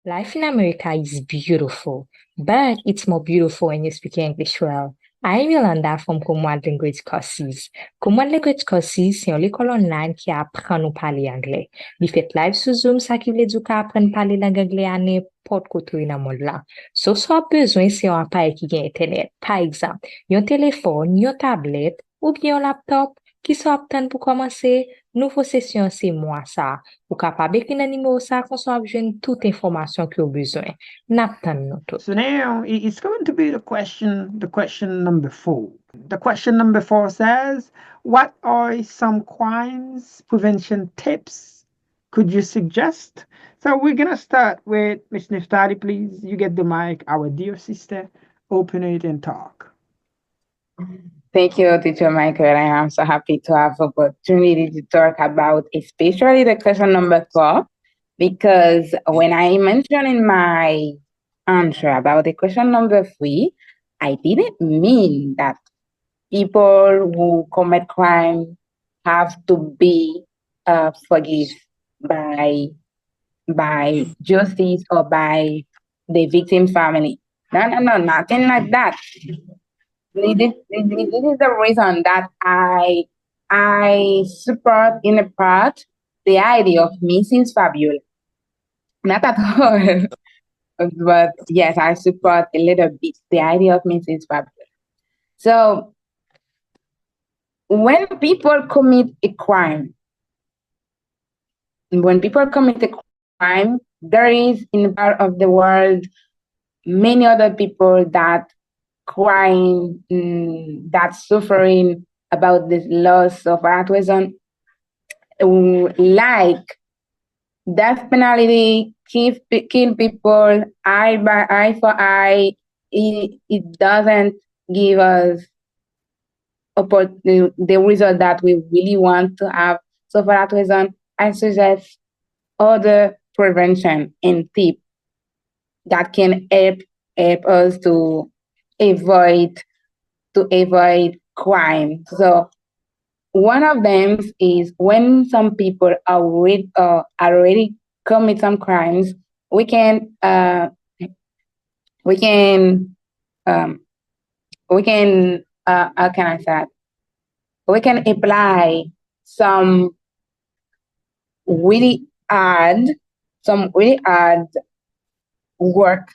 Life in America is beautiful, but it's more beautiful when you speak English well. I'm Yolanda from Comwad Language Courses. Comwad Language Courses, c'est une école online qui apprend nous parler anglais. Li fait live sur Zoom, ça qui veut dire qu'on apprend parler langue anglais à n'importe côté dans le monde là. So, soit besoin, c'est un appareil qui a Internet. Par exemple, un téléphone, une tablette, ou bien un laptop, qui soit apte pour commencer, nouveau session, c'est moi ça. Ou capable d'écrire un numéro ça, qu'on soit besoin toute information que vous besoin. N'attend nous tout. So now it's going to be the question number 4. The question number 4 says, what are some crimes prevention tips could you suggest? So we're going to start with Ms. Neftali, please. You get the mic, our dear sister. Open it and talk. Thank you, Teacher Michael. I am so happy to have opportunity to talk about especially the question number 4, because when I mentioned in my answer about the question number 3, I didn't mean that people who commit crime have to be forgiven by justice or by the victim family. No, nothing like that. This is the reason that I support in a part the idea of Mrs. Fabiola. Not at all, but yes, I support a little bit the idea of Mrs. Fabiola. So when people commit a crime, there is in part of the world many other people that crying, that suffering about this loss of altruism, like death penalty, kill people eye by eye for eye. It doesn't give us the result that we really want to have. So for that reason, I suggest other prevention and tips that can help us avoid to avoid crime. So one of them is when some people already commit some crimes, we can we can um, we can how can I say that? We can apply some really hard some really hard work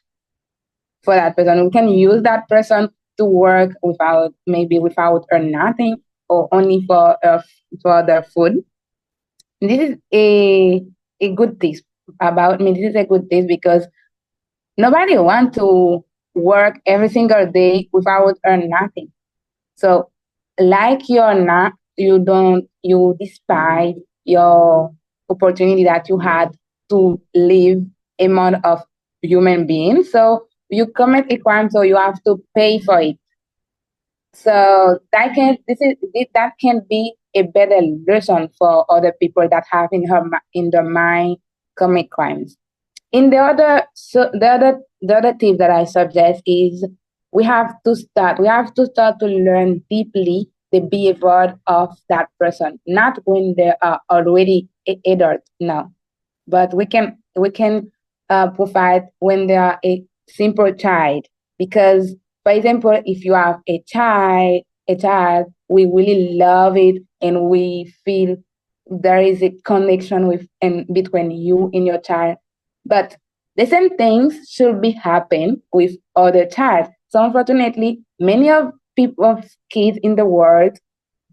for that person. We can use that person to work without earn nothing or only for their food. This is a good thing about me. This is a good thing because nobody want to work every single day without earn nothing. So like you're not, you despise your opportunity that you had to live among of human beings. So you commit a crime, so you have to pay for it. So that can be a better lesson for other people that have in their mind commit crimes. In the other tip that I suggest is we have to start to learn deeply the behavior of that person, not when they are already adult now, but we can provide when they are a simple child. Because, for example, if you have a child, we really love it and we feel there is a connection between you and your child. But the same things should be happen with other child. So unfortunately, many of kids in the world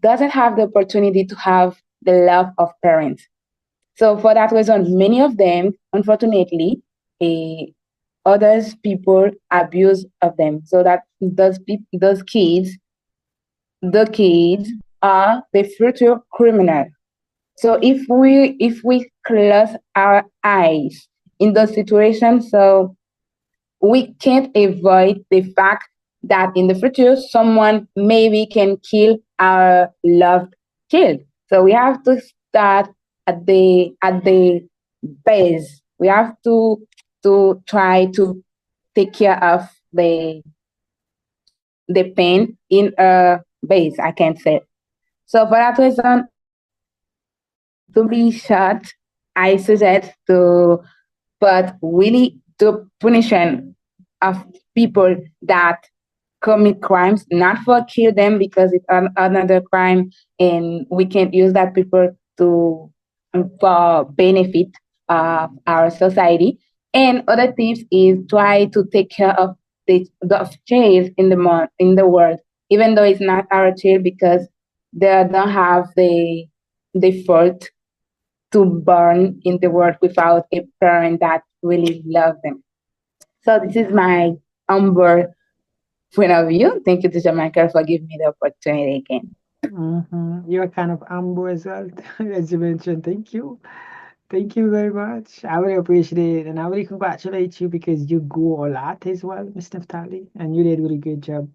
doesn't have the opportunity to have the love of parents. So for that reason, many of them, unfortunately, eh, others people abuse of them. So that those kids, the kids are the future criminal. So if we close our eyes in those situations, so we can't avoid the fact that in the future someone maybe can kill our loved child. So we have to start at the base. We have to try to take care of the pain in a base, I can say. So for that reason, to be short, I suggest to but really the punishment of people that commit crimes, not for kill them because it's another crime, and we can use that people to for benefit of our society. And other tips is try to take care of the child in the world, even though it's not our child because they don't have the fault to born in the world without a parent that really loves them. So this is my humble point of view. Thank you to Jamaica for giving me the opportunity again. You're kind of humble as well, as you mentioned. Thank you. Thank you very much. I really appreciate it. And I really congratulate you because you grew a lot as well, Mr. Tali. And you did a really good job.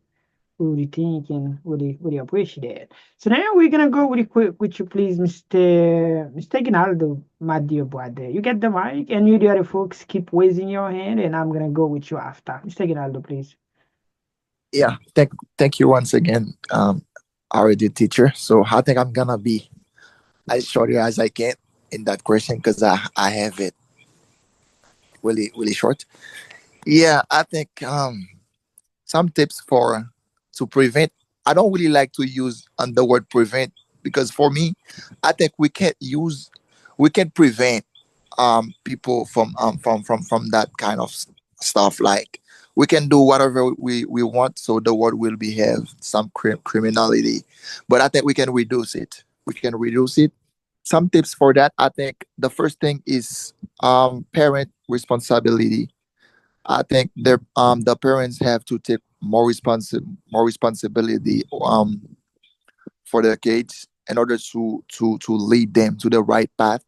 Really think and really appreciate it. So now we're gonna go really quick with you, please, Mr. Ginaldo, my dear brother. You get the mic, and you the other folks keep raising your hand, and I'm gonna go with you after. Mr. Ginaldo, please. Yeah, thank you once again, our dear teacher. So I think I'm gonna be as short as I can in that question because I have it really short. Yeah, I think some tips for to prevent. I don't really like to use the word prevent because for me, I think we can't prevent people from that kind of stuff. Like we can do whatever we want, so the world will behave some criminality, but I think we can reduce it. We can reduce it. Some tips for that. I think the first thing is parent responsibility. I think the parents have to take more responsibility for their kids in order to lead them to the right path.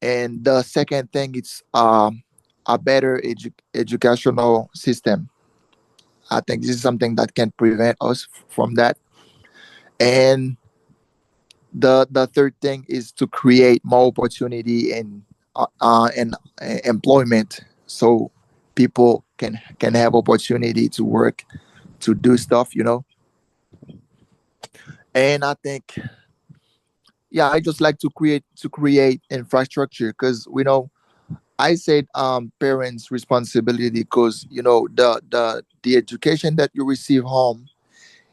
And the second thing is a better educational system. I think this is something that can prevent us from that. And the third thing is to create more opportunity and employment, so people can have opportunity to work, to do stuff, and I think, yeah, I just like to create infrastructure, because I said parents responsibility, because the education that you receive home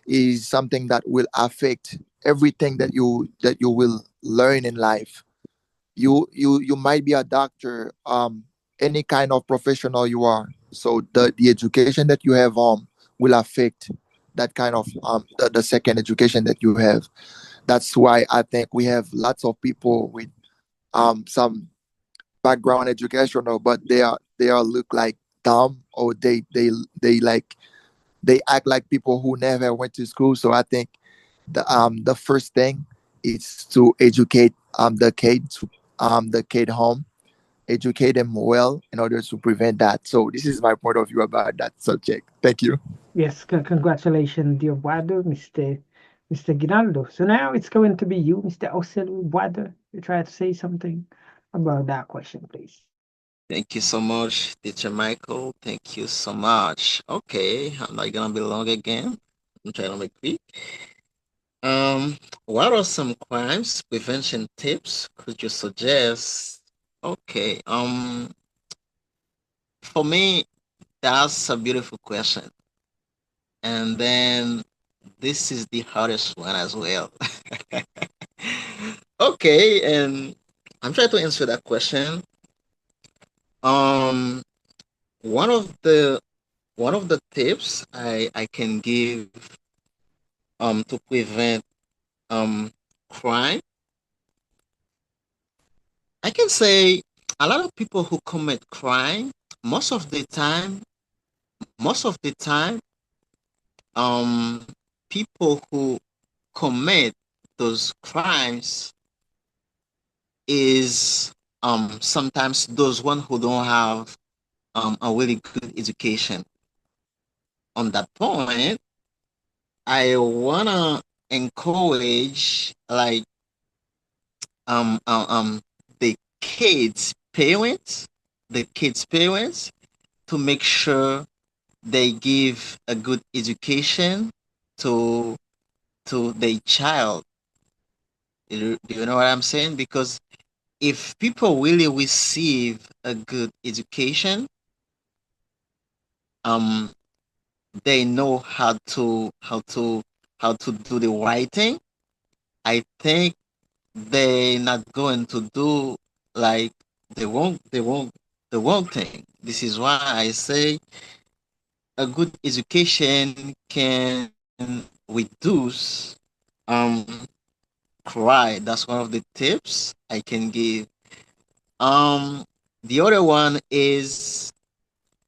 is something that will affect everything that you will learn in life. You might be a doctor, any kind of professional you are, so the education that you have home will affect that kind of the second education that you have. That's why I think we have lots of people with some background educational, but they are look like dumb, or they like they act like people who never went to school. So I think the first thing is to educate the kid home, educate them well in order to prevent that. So this is my point of view about that subject. Thank you. Yes, congratulations, dear Boado, Mr. Ginaldo. So now it's going to be you, Mr. Oselu Boado. You try to say something about that question, please. Thank you so much, Teacher Michael. Thank you so much. Okay, I'm not gonna be long again. I'm trying to make quick. What are some crimes prevention tips could you suggest? Okay, for me, that's a beautiful question. And then this is the hardest one as well. Okay, and I'm trying to answer that question. Um, one of the tips I can give to prevent crime, I can say a lot of people who commit crime, most of the time, most of the time, um, people who commit those crimes is sometimes those one who don't have a really good education. On that point, I wanna encourage like um um, um the kids' parents to make sure they give a good education to their child. Do you know what I'm saying? Because if people really receive a good education, um, they know how to do the right thing. I think they're not going to do like the wrong thing. This is why I say a good education can reduce um cry. That's one of the tips I can give. Um, the other one is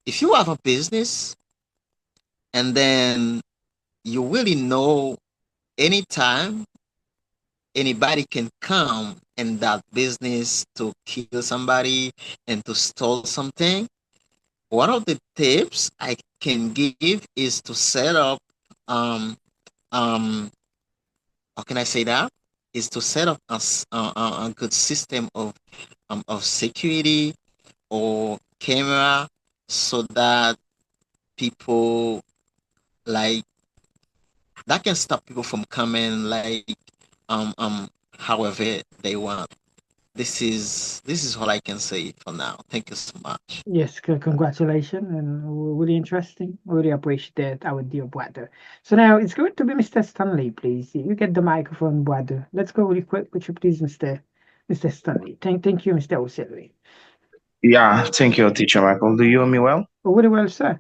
if you have a business and then you really know anytime anybody can come in that business to kill somebody and to steal something. One of the tips I can give is to set up um um how can I say that? Is to set up a good system of security or camera so that people like that can stop people from coming like however they want. This is all I can say for now. Thank you so much. Yes, congratulations, and really interesting. Really appreciate our dear brother. So now it's going to be Mr. Stanley, please. You get the microphone, brother. Let's go really quick. Would you please, Mr. Stanley? Thank you, Mr. O'Sullivan. Yeah, thank you, teacher Michael. Do you hear me well? Oh, very well, sir.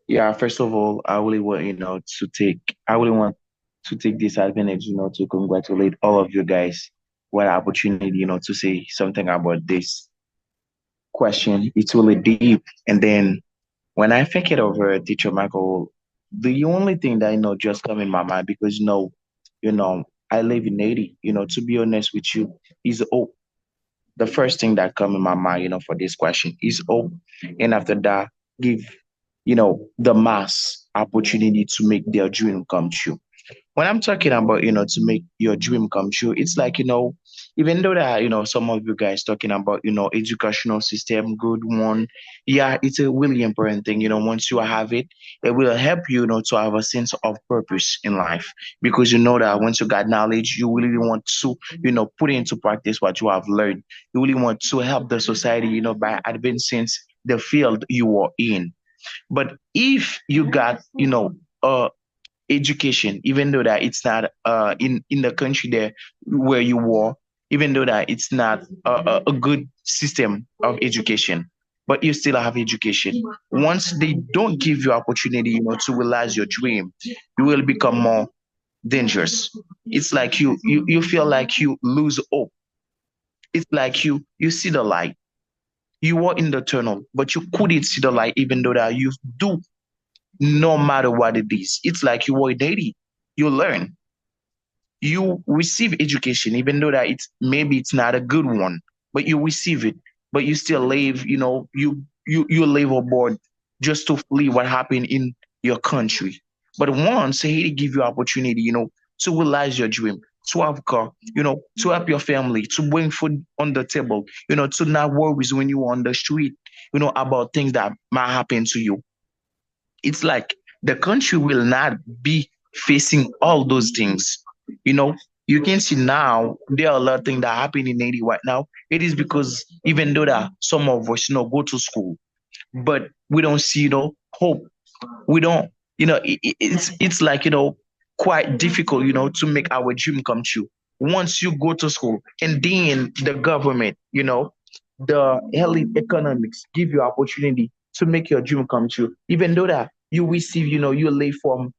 Yeah, first of all, I really want, I really want to take this advantage, to congratulate all of you guys. What opportunity, to say something about this question. It's really deep. And then when I think it over, Teacher Michael, the only thing that just come in my mind because you know, I live in Haiti. To be honest with you, is hope. The first thing that come in my mind, for this question is hope. And after that, give the mass opportunity to make their dream come true. When I'm talking about, to make your dream come true, it's like, even though that, some of you guys talking about, educational system, good one. Yeah, it's a really important thing. Once you have it, it will help you, to have a sense of purpose in life because you know that once you got knowledge, you really want to, put into practice what you have learned. You really want to help the society, by advancing the field you are in. But if you got, education, even though that it's not in the country there where you were, even though that it's not a good system of education, but you still have education. Once they don't give you opportunity, to realize your dream, you will become more dangerous. It's like you feel like you lose hope. It's like you see the light. You were in the tunnel, but you couldn't see the light, even though that you do no matter what it is. It's like you were dating. You learn. You receive education, even though that it's not a good one, but you receive it. But you still live, you live abroad just to flee what happened in your country. But once Haiti give you opportunity, to realize your dream, to have a car, to help your family, to bring food on the table, to not worry when you're on the street, about things that might happen to you. It's like the country will not be facing all those things. You know, you can see now there are a lot of things that happen in Haiti right now. It is because even though that some of us, go to school, but we don't see, hope. We don't, it's like, quite difficult, to make our dream come true. Once you go to school and then the government, the elite economics give you opportunity to make your dream come true. Even though that you receive, you live from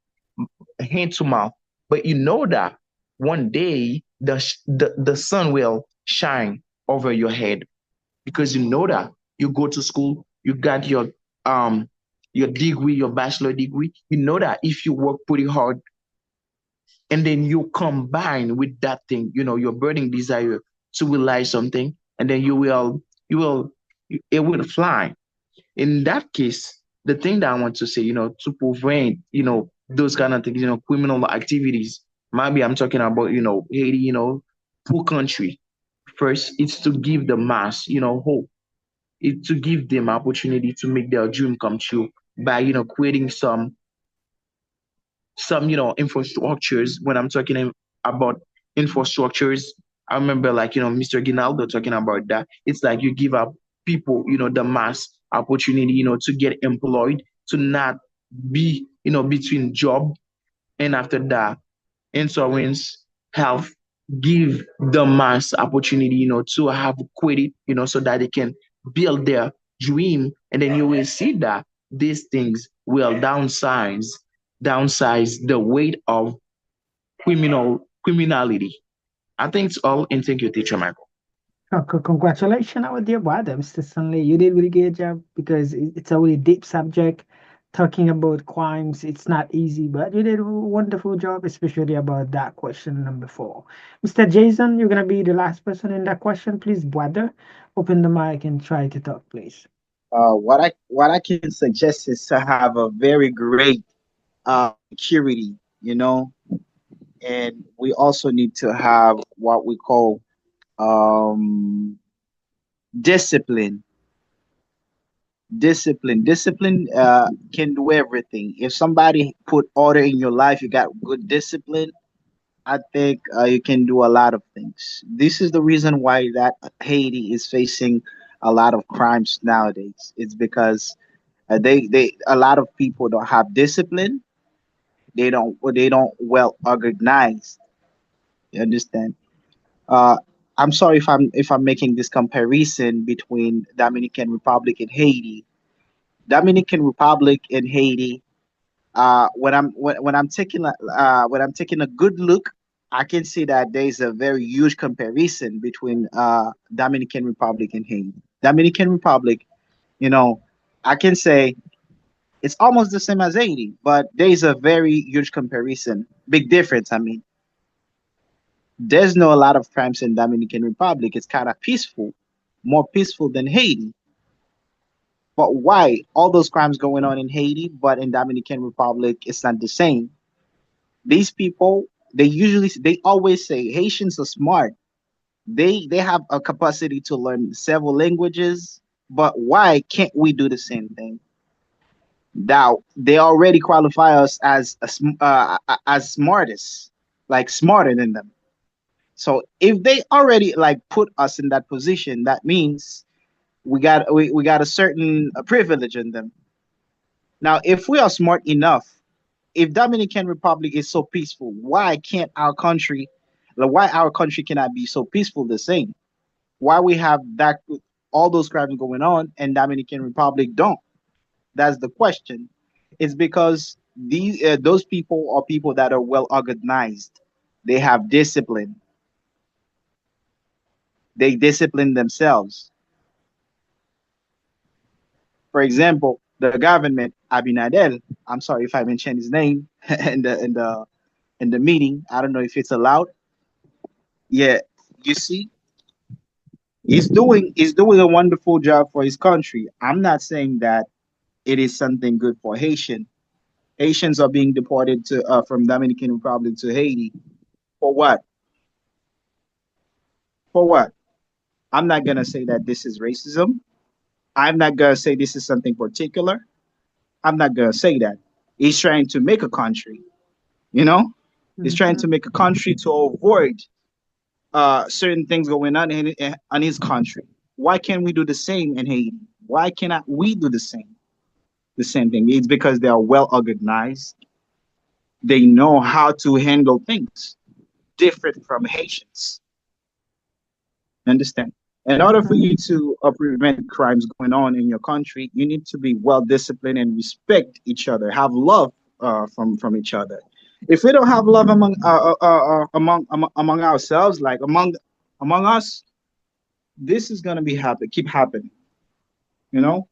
hand to mouth, but you know that one day the sun will shine over your head because you know that you go to school, you got um your degree, your bachelor degree. You know that if you work pretty hard and then you combine with that thing, your burning desire to realize something, and then you will it will fly. In that case, the thing that I want to say, to prevent, those kind of things, criminal activities. Maybe I'm talking about, Haiti, poor country. First, it's to give the mass, hope. It's to give them opportunity to make their dream come true by, creating some infrastructures. When I'm talking about infrastructures, I remember like Mr. Ginaldo talking about that. It's like you give up people, the mass opportunity, to get employed, to not be between job, and after that insurance, health, give the mass opportunity, to have credit, so that they can build their dream. And then you will see that these things will downsize the weight of criminality. I think it's all, and thank you, Teacher Michael. Congratulations, our dear brother, Mr. Stanley. You did really good job because it's a really deep subject. Talking about crimes, it's not easy, but you did a wonderful job, especially about that question number 4. Mr. Jason, you're gonna be the last person in that question. Please, brother, open the mic and try to talk, please. What I can suggest is to have a very great security, and we also need to have what we call um, discipline. Discipline can do everything. If somebody put order in your life, you got good discipline. I think you can do a lot of things. This is the reason why that Haiti is facing a lot of crimes nowadays. It's because they a lot of people don't have discipline. They don't well organize. You understand? Uh, I'm sorry if I'm making this comparison between Dominican Republic and Haiti. Dominican Republic and Haiti. When I'm taking a good look, I can see that there is a very huge comparison between Dominican Republic and Haiti. Dominican Republic, you know, I can say it's almost the same as Haiti, but there is a very huge comparison, big difference. I mean, there's no a lot of crimes in Dominican Republic. It's kind of peaceful, more peaceful than Haiti. But why all those crimes going on in Haiti, but in Dominican Republic it's not the same? These people, they always say Haitians are smart. They have a capacity to learn several languages, but why can't we do the same thing? Now they already qualify us as as smartest, like smarter than them. So if they already like put us in that position, that means we got a certain privilege in them. Now, if we are smart enough, if Dominican Republic is so peaceful, why can't our country, like, why our country cannot be so peaceful the same? Why we have that all those crimes going on and Dominican Republic don't? That's the question. It's because those people are people that are well organized. They have discipline. They discipline themselves. For example, the government, Abinadel. I'm sorry if I mentioned his name in the meeting. I don't know if it's allowed. Yeah, you see, he's doing a wonderful job for his country. I'm not saying that it is something good for Haitian. Haitians are being deported to from Dominican Republic to Haiti. For what? For what? I'm not gonna say that this is racism. I'm not gonna say this is something particular. I'm not gonna say that. He's trying to make a country, you know? He's trying Mhm. to make a country to avoid certain things going on his country. Why can't we do the same in Haiti? Why cannot we do the same? The same thing. It's because they are well organized. They know how to handle things different from Haitians. Understand? In order for Mhm. you to prevent crimes going on in your country, you need to be well disciplined and respect each other. Have love from each other. If we don't have love among ourselves, like among us, this is gonna be happen, keep happening. You know.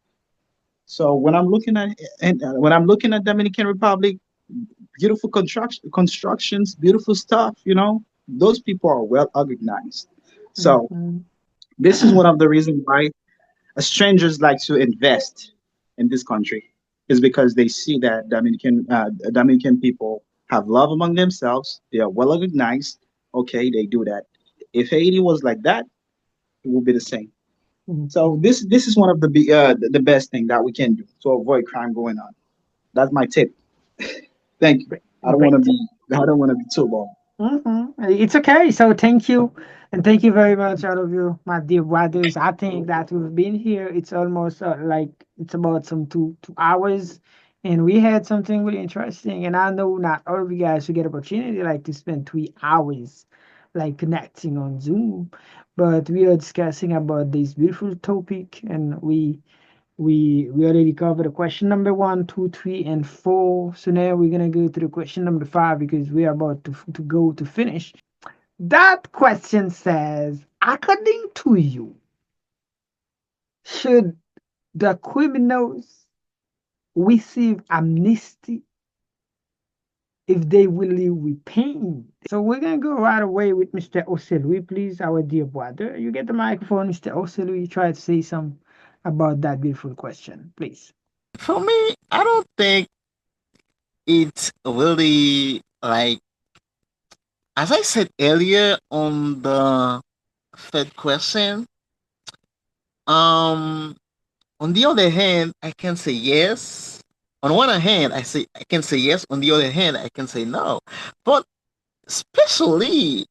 So when I'm looking at Dominican Republic, beautiful constructions, beautiful stuff. You know, those people are well organized. So Mhm. this is one of the reasons why strangers like to invest in this country is because they see that Dominican people have love among themselves. They are well organized. Okay, they do that. If Haiti was like that, it would be the same. So Mhm. this is one of the best thing that we can do to avoid crime going on. That's my tip. Thank you. Great. I don't want to Great. be I don't want to be too long. It's okay. So thank you. And thank you very much, all of you, my dear brothers. I think that we've been here. It's almost like it's about some 2 hours. And we had something really interesting. And I know not all of you guys should get opportunity like to spend 3 hours like connecting on Zoom. But we are discussing about this beautiful topic and we already covered the question number one, two, three, and four. So now we're gonna go to the question number five because we are about to go to finish. That question says, according to you, should the criminals receive amnesty if they really repent? So we're gonna go right away with Mr. Oselui, please, our dear brother. You get the microphone, Mr. Oselui. Try to say some about that beautiful question, please. For me, I don't think it's really like, as I said earlier on the third question. Um, on the other hand, I can say yes. On one hand, I can say yes. On the other hand, I can say no. But especially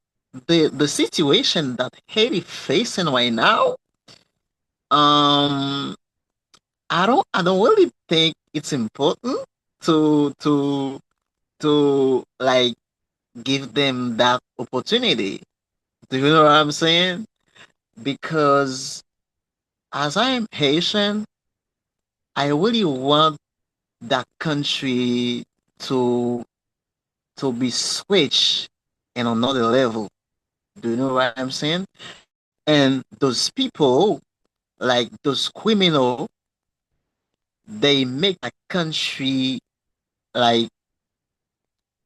the situation that Haiti facing right now, um, I don't really think it's important to to to like give them that opportunity. Do you know what I'm saying? Because as I'm Haitian, I really want that country to to be switched in another level. Do you know what I'm saying? And those people, like those criminal, they make a country like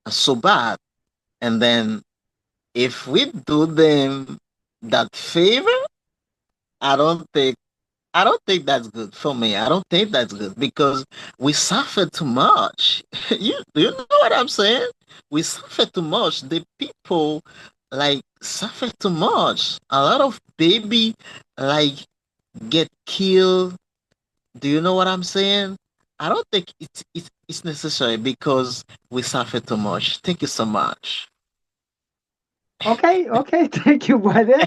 so bad. And then if we do them that favor, I don't think I don't think that's good for me. I don't think that's good because we suffer too much. You know what I'm saying? We suffer too much. The people like suffer too much. A lot of baby like get killed. Do you know what I'm saying? I don't think it's necessary because we suffer too much. Thank you so much. Okay, okay. Thank you, brother.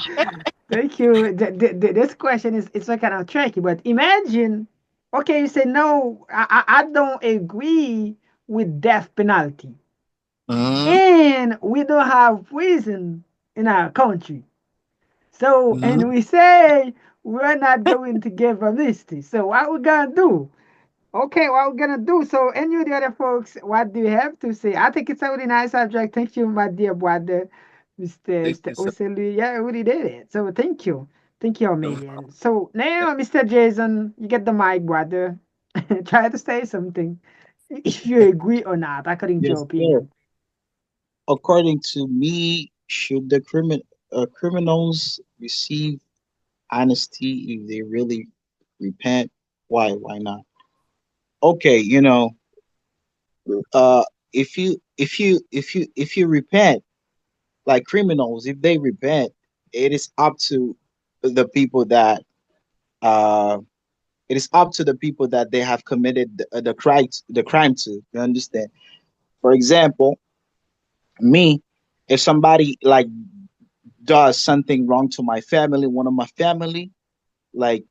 Thank you. This question is it's like kind of tricky, but imagine, okay, you say no, I don't agree with death penalty, Mm-hmm. and we don't have prison in our country. So, Mm-hmm. and we say we're not going to give amnesty. So, what we gonna do? Okay, what we're gonna do? So, and you, the other folks, what do you have to say? I think it's a really nice subject. Thank you, my dear brother, Thank Mr. you so Oselu. Yeah, I really did it. So, thank you, much. Aurelian. So now, Mr. Jason, you get the mic, brother. Try to say something, if you agree or not, according to your Yes, sir. opinion. According to me, should the criminals receive honesty if they really repent? Why? Why not? Okay, uh, if you repent, like criminals, if they repent, it is up to the people that uh, it is up to the people that they have committed the crime to. You understand? For example, me, if somebody like does something wrong to my family, one of my family, like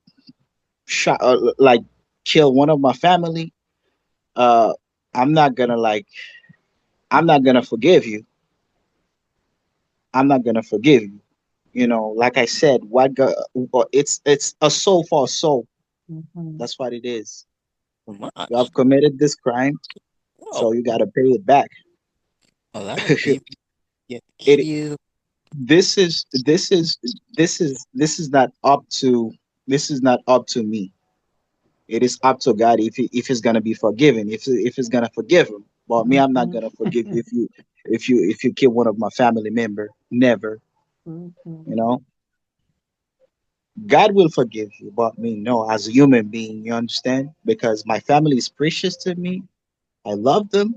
shot, like kill one of my family, uh, I'm not gonna like, I'm not gonna forgive you. I'm not gonna forgive you. Like I said, it's a soul for a soul. Mhm. That's what it is. You Much. have committed this crime, Wow. so you gotta pay it back. A lot of babies get it killed. this is not up to me. It is up to God if he's gonna be forgiven, if he's gonna forgive him. But me, I'm not Mhm. gonna forgive you if you kill one of my family member. Never. You Mhm. know, God will forgive you, but me, no. As a human being, you understand? Because my family is precious to me. I love them.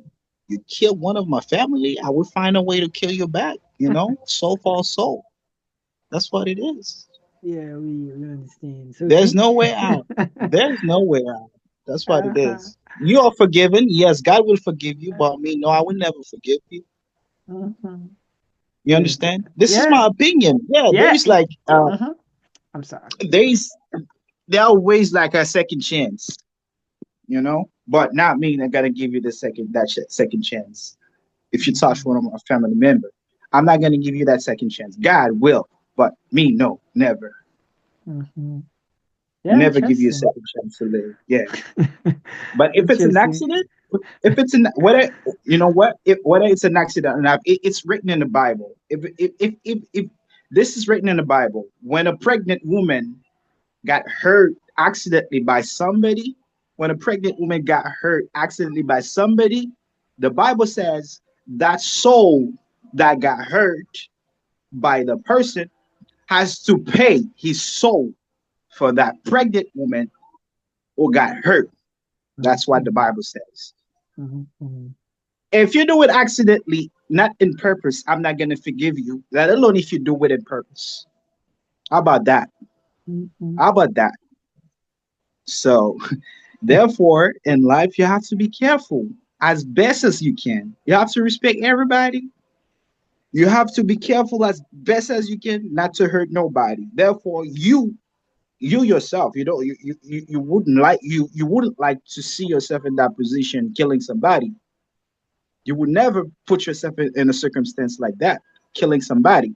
You kill one of my family, I will find a way to kill you back. Soul for soul. That's what it is. Yeah, we understand. So There's thank no you. way out. There's no way out. That's what it Uh-huh. is. You are forgiven. Yes, God will forgive you, but me, no, I will never forgive you. Mhm. You Yeah, understand? This is yeah, my opinion. Yeah, there yeah. is like Mhm. I'm sorry. there is there are ways like a second chance, but not me. I gotta give you the second chance. If you touch Mhm. one of my family member, I'm not gonna give you that second chance. God will, but me, no, never, Mhm. Yeah, never give you a interesting. second chance to live. Yeah. But if it's an Interesting. accident, if it's an whether you know what, if whether it's an accident or not, it's written in the Bible. If this is written in the Bible, when a pregnant woman got hurt accidentally by somebody, when a pregnant woman got hurt accidentally by somebody, the Bible says that soul that got hurt by the person has to pay his soul for that pregnant woman who got hurt. That's what the Mhm. Bible says. Mhm. If you do it accidentally, not in purpose, I'm not going to forgive you, let alone if you do it in purpose. How about that? Mhm. How about that? So, therefore, in life, you have to be careful as best as you can. You have to respect everybody. You have to be careful as best as you can not to hurt nobody. Therefore, you yourself, you wouldn't like to see yourself in that position killing somebody. You would never put yourself in a circumstance like that, killing somebody.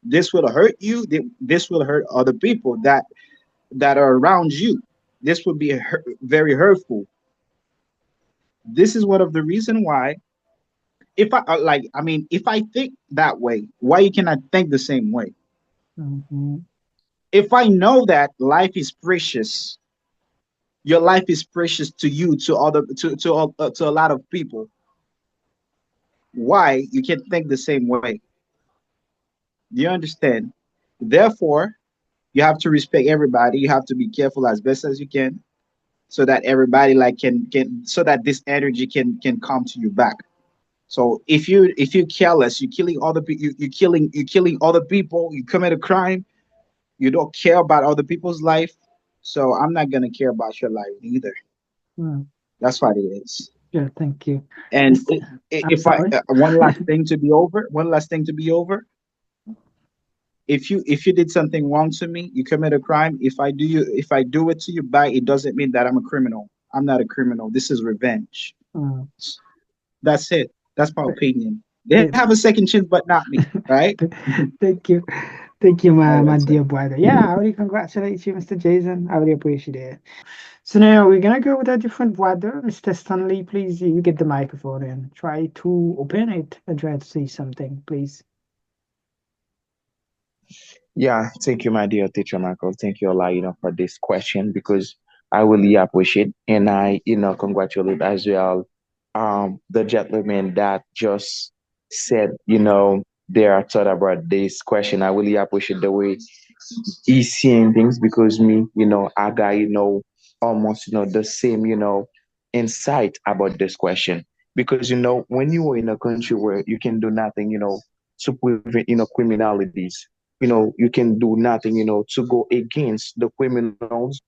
This will hurt you. This will hurt other people that are around you. This would be very hurtful. This is one of the reason why, if if I think that way, why you cannot think the same way? Mhm. If I know that life is precious, your life is precious to you, to other, to a lot of people. Why you can think the same way? Do you understand? Therefore, you have to respect everybody. You have to be careful as best as you can, so that everybody like can so that this energy can come to you back. So if you careless, you killing other people, you killing other people, you commit a crime, you don't care about other people's life. So I'm not gonna care about your life either. Mm, That's what it is. yeah, thank you. And I'm if I sorry. one last thing to be over, if you did something wrong to me, you commit a crime. If I do it to you back, it doesn't mean that I'm a criminal. I'm not a criminal. This is revenge. Mm, That's it. That's my th- opinion. They th- have a second chance, but not me, right? Thank you. Thank you, All my right, sir. dear brother. Yeah, I really congratulate you, Mr. Jason. I really appreciate it. So now we're gonna go with a different brother, Mr. Stanley. Please, you get the microphone and try to open it and try to say something, please. Yeah, thank you, my dear teacher Michael. Thank you a lot, for this question because I really appreciate and I, congratulate as well the gentleman that just said, their thought about this question. I really appreciate the way he's seeing things because me, I got, almost, the same, insight about this question. Because, when you are in a country where you can do nothing, to prevent, criminalities, you can do nothing, to go against the criminals,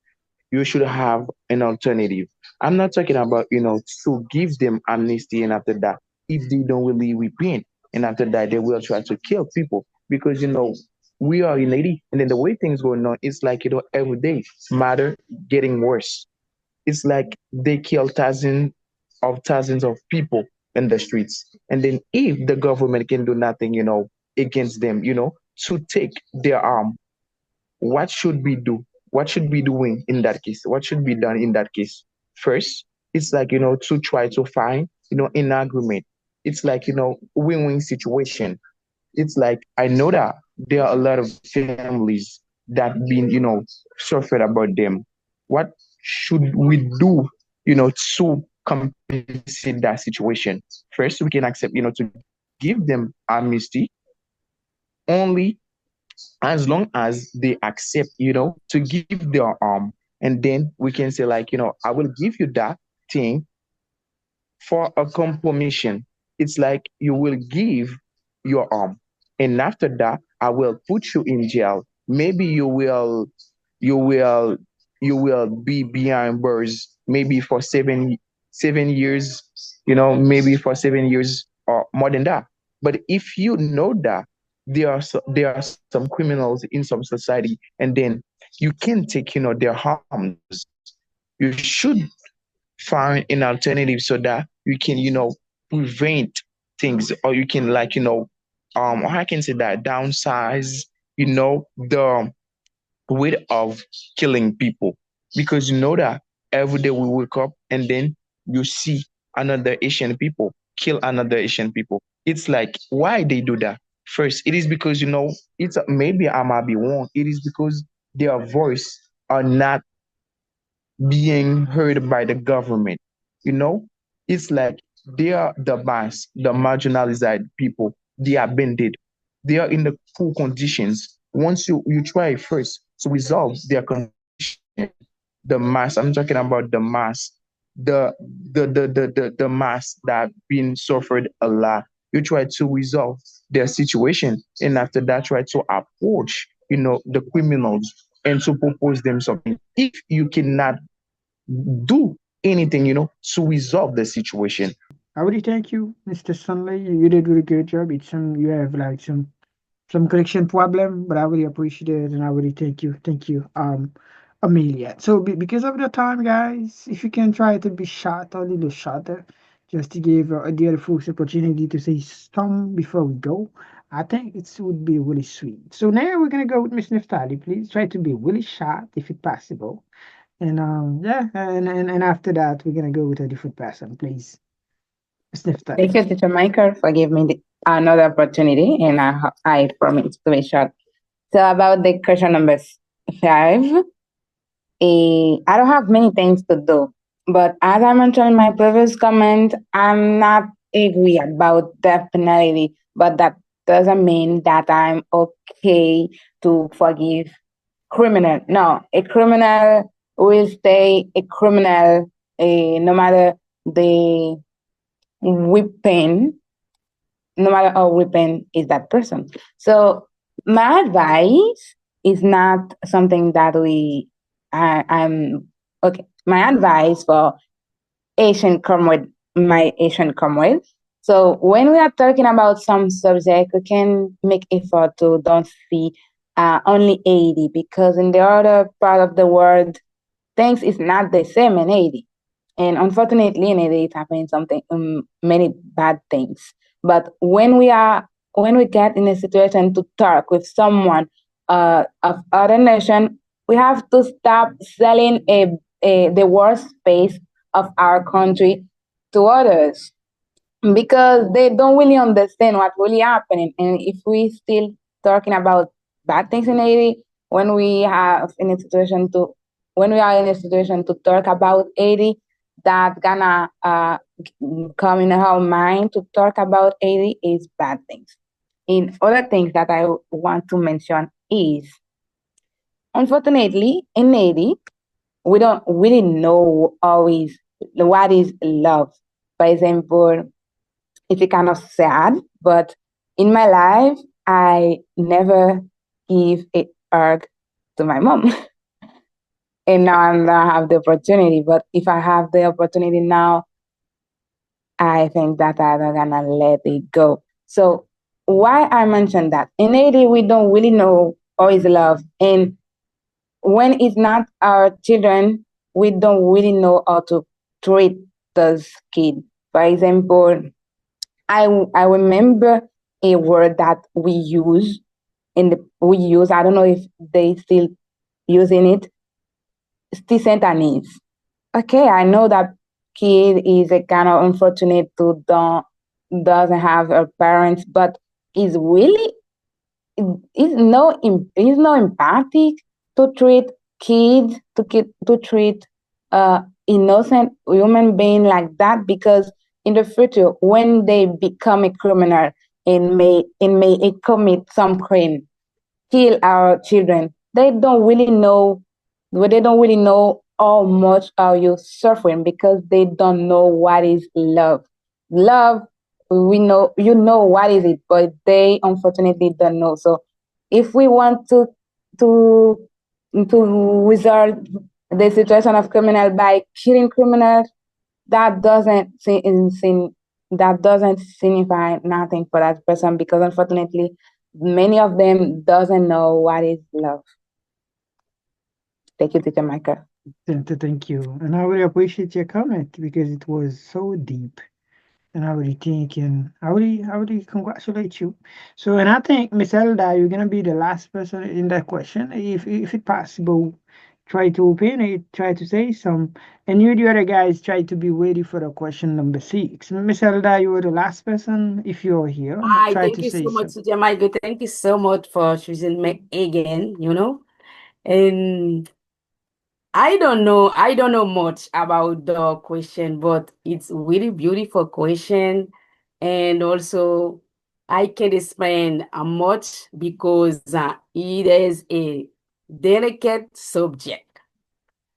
you should have an alternative. I'm not talking about, to give them amnesty and after that, if they don't really repent, and after that, they will try to kill people because, we are in Haiti, and then the way things going on, it's like, every day matter getting worse. It's like they kill thousands of people in the streets. And then if the government can do nothing, against them, to take their arm, what should we do? What should be doing in that case? What should be done in that case? First, it's like, to try to find, an agreement. It's like, win-win situation. It's like I know that there are a lot of families that been, suffered about them. What should we do, to compensate that situation? First, we can accept, to give them amnesty only as long as they accept, to give their arm. And then we can say like, I will give you that thing for a compromission. It's like you will give your arm, and after that, I will put you in jail. Maybe you will, you will be behind bars, maybe for 7 years. Maybe for 7 years or more than that. But if you know that there are some criminals in some society, and then you can take, their harms, you should find an alternative so that you can, prevent things, or you can like, how I can say that downsize, the rate of killing people. Because you know that every day we wake up and then you see another Asian people kill another Asian people. It's like why they do that. First, it is because, it's maybe I might be wrong. It is because their voice are not being heard by the government. You know, it's like they are the mass, the marginalized people. They are bended. They are in the poor conditions. Once you try first to resolve their condition, the mass. I'm talking about the mass, the mass that been suffered a lot. You try to resolve their situation, and after that, try to approach, the criminals and to propose them something. If you cannot do anything, to resolve the situation. I really thank you, Mr. Stanley. You did a really good job. It's you have like some connection problem, but I really appreciate it and I really thank you. Thank you, Amelia. So because of the time, guys, if you can try to be short, a little shorter, just to give the other folks opportunity to say some before we go, I think it would be really sweet. So now we're gonna go with Miss Neftali. Please try to be really short if it's possible. And yeah, and after that, we're gonna go with a different person, please. Miss Thank Neftali. you, Teacher Michael, for giving me another opportunity, and I promise to be short. So about the question numbers 5. I don't have many things to do, but as I mentioned in my previous comment, I'm not agree about death penalty, but that doesn't mean that I'm okay to forgive criminal. No, a criminal will stay a criminal, no matter the weapon, no matter how weapon is that person. So my advice is not something that I'm okay. My advice for Asian comrade, my Asian comrade. So when we are talking about some subject, we can make effort to don't see only 80, because in the other part of the world, things is not the same in Haiti. And unfortunately, in Haiti, it happens something, many bad things. But when we get in a situation to talk with someone of other nation, we have to stop selling the worst space of our country to others, because they don't really understand what really happening. And if we still talking about bad things in Haiti, when we have in a situation to when we are in a situation to talk about Haiti, that gonna come in our mind to talk about Haiti is bad things. And other things that I want to mention is, unfortunately, in Haiti, we don't really know always what is love. For example, it's kind of sad, but in my life, I never give a hug to my mom. And now I don't have the opportunity. But if I have the opportunity now, I think that I'm not gonna let it go. So why I mentioned that? In Haiti, we don't really know how is love. And when it's not our children, we don't really know how to treat those kids. For example, I remember a word that we use. I don't know if they still using it. Sticentanese. Okay, I know that kid is a kind of unfortunate to don't doesn't have her parents, but is really is no empathic to treat to treat innocent human being like that, because in the future when they become a criminal and may commit some crime, kill our children, they don't really know how much are you suffering, because they don't know what is love. Love, we know, you know what is it, but they unfortunately don't know. So if we want to resolve the situation of criminal by killing criminals, that that doesn't signify nothing for that person, because unfortunately many of them doesn't know what is love. Thank you, Teacher Michael. Thank you. And I really appreciate your comment because it was so deep. And I really think and I really congratulate you. So and I think Miss Elda, you're gonna be the last person in that question. If it's possible, try to open it, try to say some, and you the other guys try to be ready for the question number 6. Miss Elda, you were the last person. If you're here, Hi, try thank to you say so much, some. Teacher Michael. Thank you so much for choosing me again, And I don't know much about the question, but it's really beautiful question. And also I can explain much because it is a delicate subject.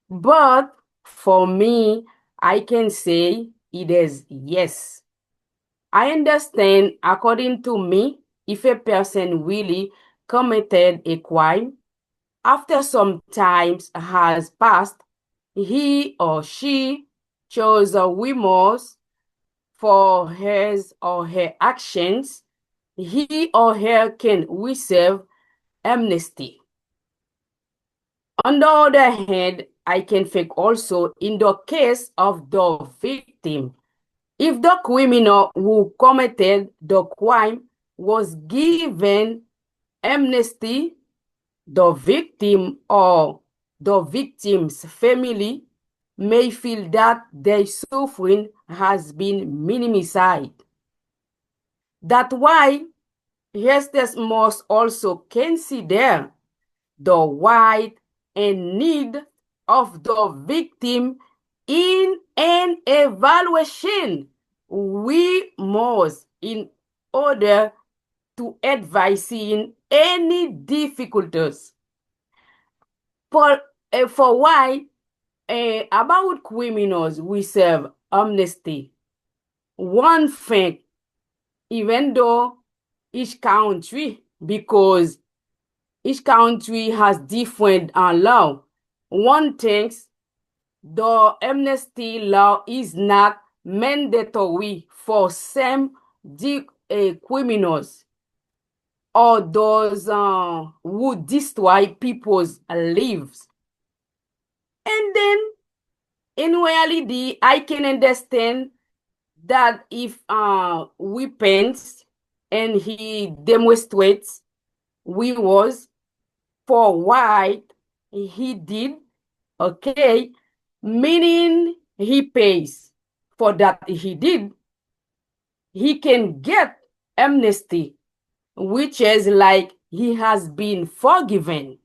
But for me, I can say it is yes. I understand, according to me, if a person really committed a crime, after some time has passed, he or she shows a remorse for his or her actions, he or her can receive amnesty. On the other hand, I can think also in the case of the victim, if the criminal who committed the crime was given amnesty, the victim or the victim's family may feel that their suffering has been minimized. That's why justice must also consider the right and need of the victim in an evaluation. We must, in order to advise in any difficulties. For why about criminals we serve amnesty. One thing, even though each country, because each country has different law. One thing, the amnesty law is not mandatory for some criminals or those who destroy people's lives. And then, in reality, I can understand that if we paints and he demonstrates we was for what he did, okay, meaning he pays for that he did, he can get amnesty, which is like he has been forgiven.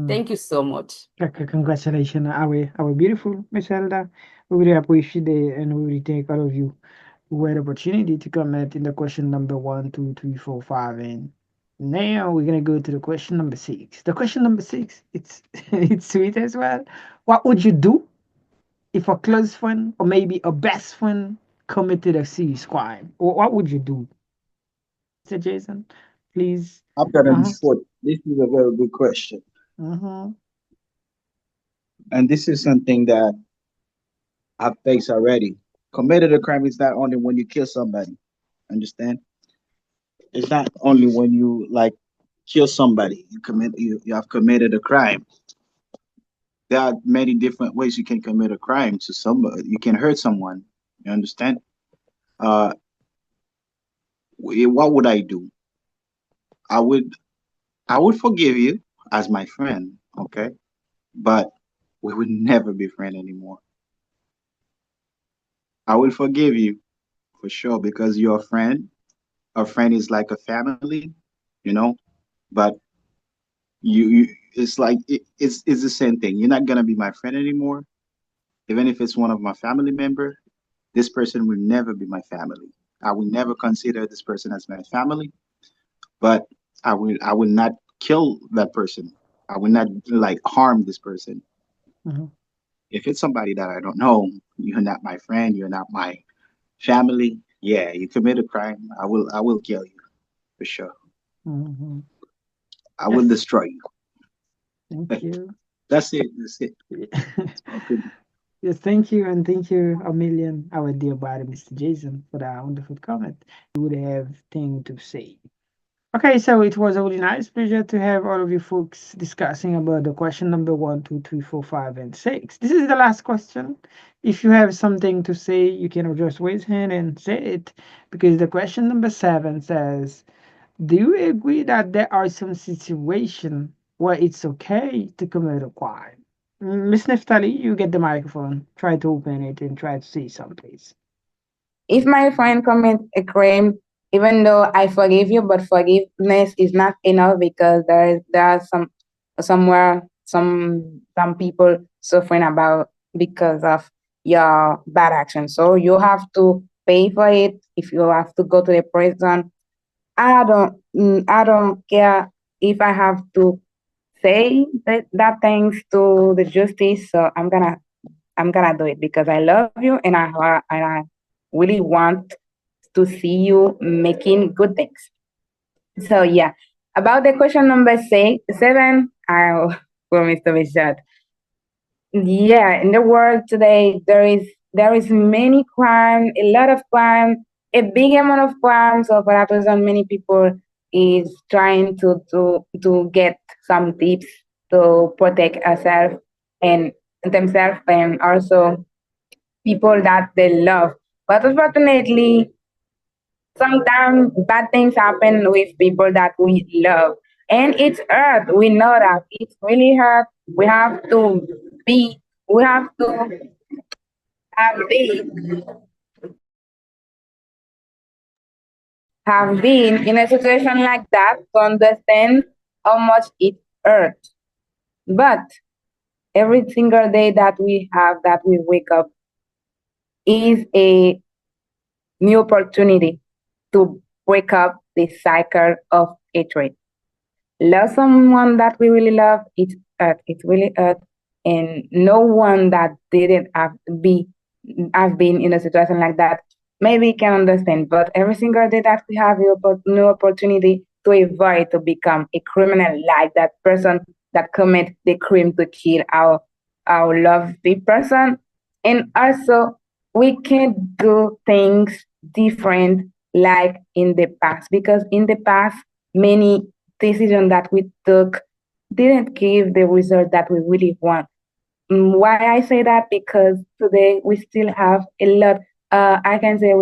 Thank you so much. Congratulations, our beautiful Miss Elda. We really appreciate it, and we really thank all of you who had the opportunity to comment in the question number 1, 2, 3, 4, 5, and now we're gonna go to the question number 6. The question number 6, it's it's sweet as well. What would you do if a close friend or maybe a best friend committed a serious crime? Or what would you do? Mr. Jason, please. I've got a Uh-huh. short. This is a very good question, Uh-huh. and this is something that I've faced already. Committed a crime is not only when you kill somebody. Understand? It's not only when you like kill somebody. You have committed a crime. There are many different ways you can commit a crime to somebody. You can hurt someone. You understand? Uh, what would I do? I would I would forgive you as my friend, okay? But we would never be friends anymore. I will forgive you for sure because you're a friend. A friend is like a family, you know. But you it's like it's the same thing. You're not gonna be my friend anymore, even if it's one of my family member. This person will never be my family. I will never consider this person as my family. But I will not kill that person. I will not like harm this person. Uh-huh. If it's somebody that I don't know, you're not my friend, you're not my family. Yeah, you commit a crime, I will kill you for sure. Uh-huh. I will Yes. destroy you. Thank you. That's it. That's it. Okay. Yes, thank you, and thank you a million, our dear buddy, Mr. Jason, for that wonderful comment. You would have thing to say. Okay, so it was a really nice pleasure to have all of you folks discussing about the question number 1, 2, 3, 4, 5, and 6. This is the last question. If you have something to say, you can just raise hand and say it, because the question number 7 says, do you agree that there are some situations where it's okay to commit a crime? Miss Neftali, you get the microphone. Try to open it and try to say something, please. If my friend commits a crime, even though I forgive you, but forgiveness is not enough because there are somewhere some people suffering about because of your bad action. So you have to pay for it. If you have to go to the prison, I don't care if I have to say that things to the justice. So I'm gonna do it because I love you and I really want to see you making good things. So yeah, about the question number 7, I promise to be short. Yeah, in the world today, there is many crime, a lot of crime, a big amount of crime. So for that reason, many people is trying to get some tips to protect ourselves and themselves, and also people that they love. But unfortunately, sometimes bad things happen with people that we love. And it's hurt. We know that it's really hurt. Be, we have to been, have been in a situation like that to understand how much it hurts. But every single day that we have, that we wake up, is a new opportunity to break up the cycle of hatred. Love someone that we really love, it really hurt, and no one that didn't have been in a situation like that maybe can understand. But every single day that we have a new opportunity to avoid to become a criminal like that person that commit the crime to kill our lovely person. And also we can do things different like in the past, because in the past many decisions that we took didn't give the result that we really want. Why I say that? Because today we still have a lot. I can say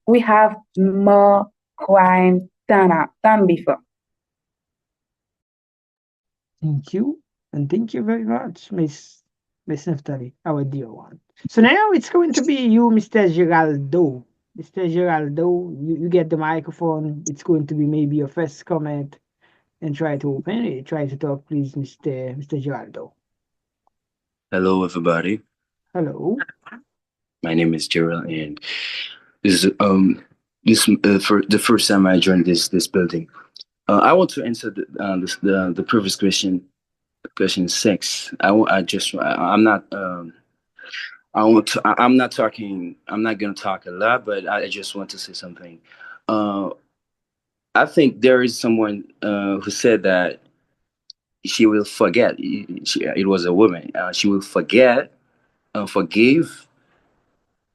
we have more crime than before. Thank you. And thank you very much, Miss Neftali, our dear one. So now it's going to be you, Mr. Geraldo. Mr. Geraldo, you get the microphone. It's going to be maybe your first comment and try to open it. Try to talk, please, Mr. Geraldo. Hello, everybody. Hello. My name is Gerald, and this is for the first time I joined this building. I want to answer the previous question 6. I'm not I'm not talking. I'm not gonna talk a lot, but I just want to say something. Uh, I think there is someone who said that she will forget. It was a woman. She will forgive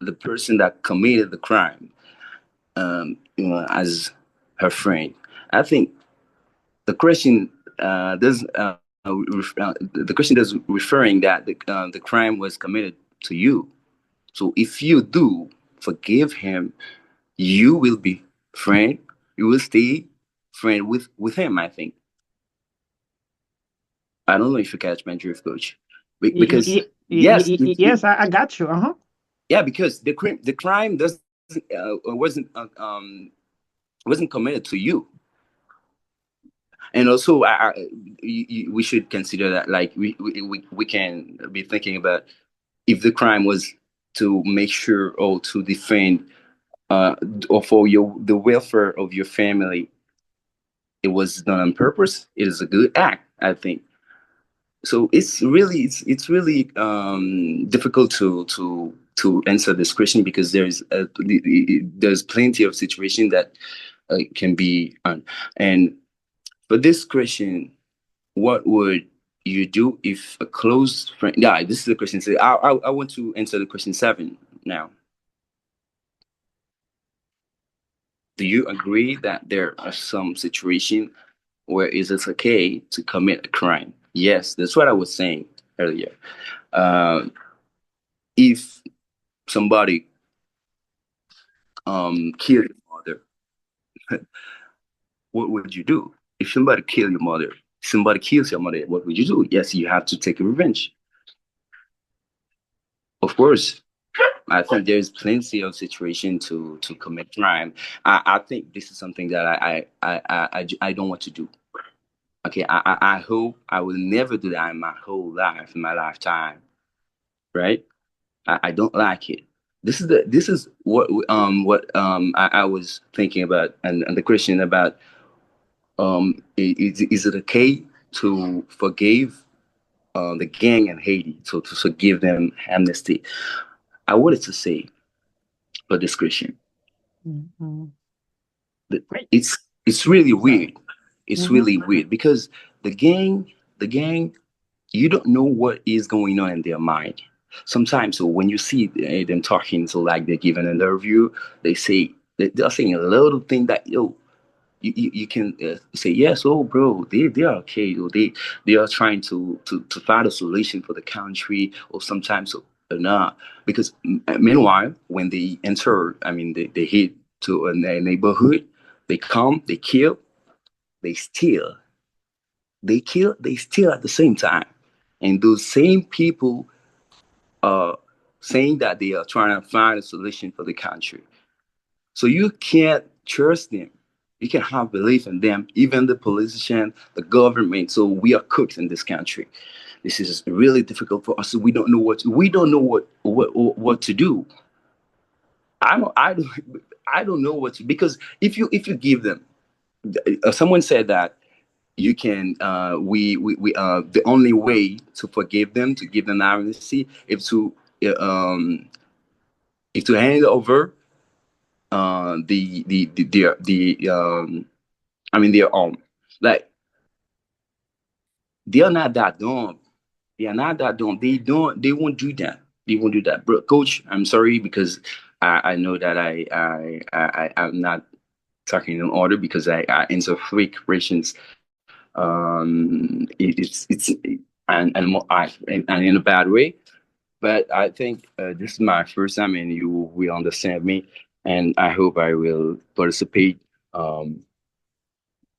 the person that committed the crime, as her friend. I think the question does the question is referring that the crime was committed to you. So if you do forgive him, you will be friend. You will stay friend with him. I think. I don't know if you catch my drift, coach. Because yes, Yes, I got you. Uh-huh. yeah, because the crime doesn't wasn't committed to you. And also we should consider that, like, we can be thinking about if the crime was to make sure or to defend uh or for the welfare of your family, it was done on purpose, it is a good act, I think. So it's really difficult to answer this question, because there's plenty of situation that can be on. And for this question, what would you do if a close friend? Yeah, this is the question. So I want to answer the question 7 now. Do you agree that there are some situations where is it okay to commit a crime? Yes, that's what I was saying earlier. If somebody killed your mother, what would you do? If somebody kill your mother, somebody kills your mother, what would you do? Yes, you have to take a revenge. Of course, I think there's plenty of situation to commit crime. I think this is something that I don't want to do. Okay, I hope I will never do that in my whole life, in my lifetime. Right? I don't like it. This is what I was thinking about, and the question about is it okay to forgive the gang in Haiti, so to give them amnesty? I wanted to say for this question, Mm-hmm. it's it's really weird. It's really weird because the gang, you don't know what is going on in their mind. Sometimes, so when you see them talking, so like they give an interview, they say they're saying a little thing that you can say yes, oh bro, they are okay, or they are trying to find a solution for the country, or sometimes not, because meanwhile when they enter, I mean they hit to a neighborhood, they come, they kill, they steal, they steal at the same time, and those same people are saying that they are trying to find a solution for the country. So you can't trust them. You can have belief in them, even the politician, the government. So we are cooks in this country. This is really difficult for us. We don't know what to do. I don't know what to, because if you give them, someone said that you can the only way to forgive them, to give them amnesty, uh, um is to hand over the I mean their own, like, they are not that dumb. They are not that dumb. They won't do that. They won't do that. But coach, I'm sorry, because I know that I'm not talking in order, because I answer three questions. It's and in a bad way. But I think this is my first time, and you will understand me. And I hope I will participate um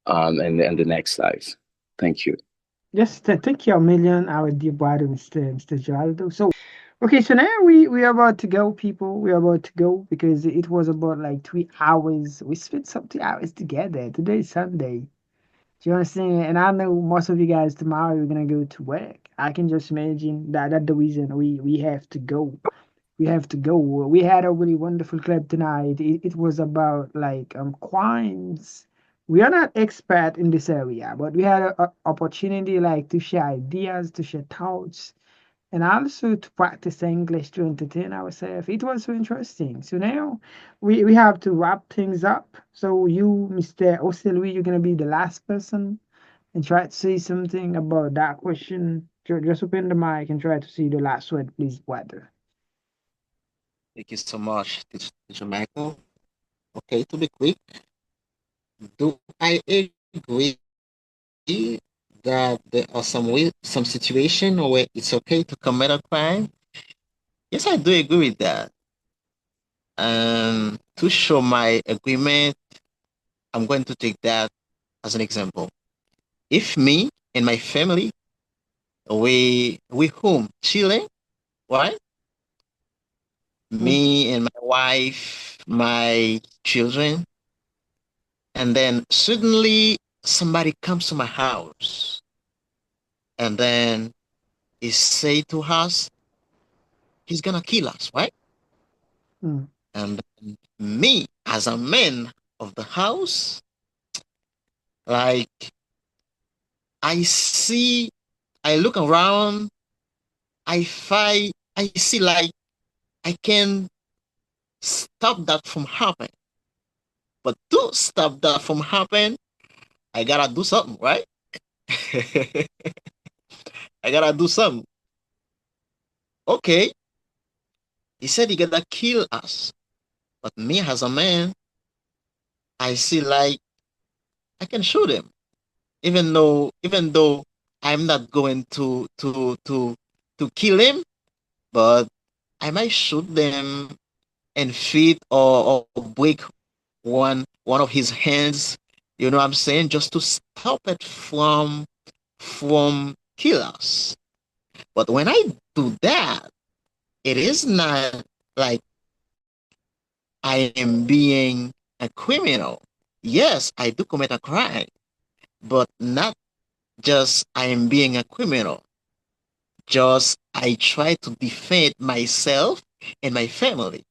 in the next lives. Thank you. Yes, thank you a million, our dear brother, Mr. Geraldo. So, okay, so now we are about to go, people. We are about to go because it was about like 3 hours. We spent some 2 hours together. Today is Sunday. Do you understand? And I know most of you guys tomorrow you're gonna go to work. I can just imagine that the reason we have to go. We have to go. We had a really wonderful club tonight. It was about like crimes. We are not expert in this area, but we had a opportunity like to share ideas, to share thoughts, and also to practice English to entertain ourselves. It was so interesting. So now we have to wrap things up. So you, Mr. Oselui, you're gonna be the last person and try to say something about that question. Just open the mic and try to say the last word, please, brother. Thank you so much, Teacher Michael. Okay, to be quick, do I agree that there are some situation where it's okay to commit a crime? Yes, I do agree with that. And to show my agreement, I'm going to take that as an example. If me and my family, we home chilling, right? Me and my wife, my children, and then suddenly somebody comes to my house, and then he say to us, he's gonna kill us, right? Mm. And me, as a man of the house, like, I see, I look around, I see like I can stop that from happening. But to stop that from happening, I gotta do something, right? I gotta do something. Okay, he said he gonna kill us, but me as a man, I see like I can shoot him, even though I'm not going to kill him, but I might shoot them and feet or break one of his hands. You know what I'm saying? Just to stop it from kill us. But when I do that, it is not like I am being a criminal. Yes, I do commit a crime, but not just I am being a criminal. Just I try to defend myself and my family.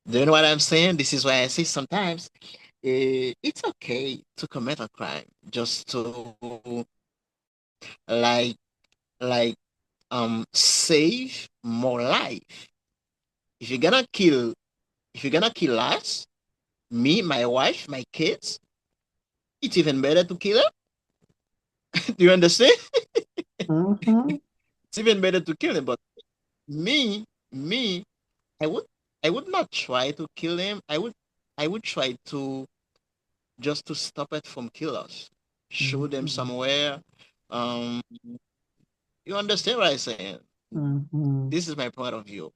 Do you know what I'm saying? This is why I say sometimes it's okay to commit a crime just to like like save more life. If you're gonna kill if you're gonna kill us, me, my wife, my kids, it's even better to kill them. Do you understand? Mm-hmm. It's even better to kill him. But me, me, I would I would not try to kill him. I would try to just to stop it from kill us. Show them Mm-hmm. somewhere. Um, you understand what I'm saying? Mm-hmm. This is my point of view.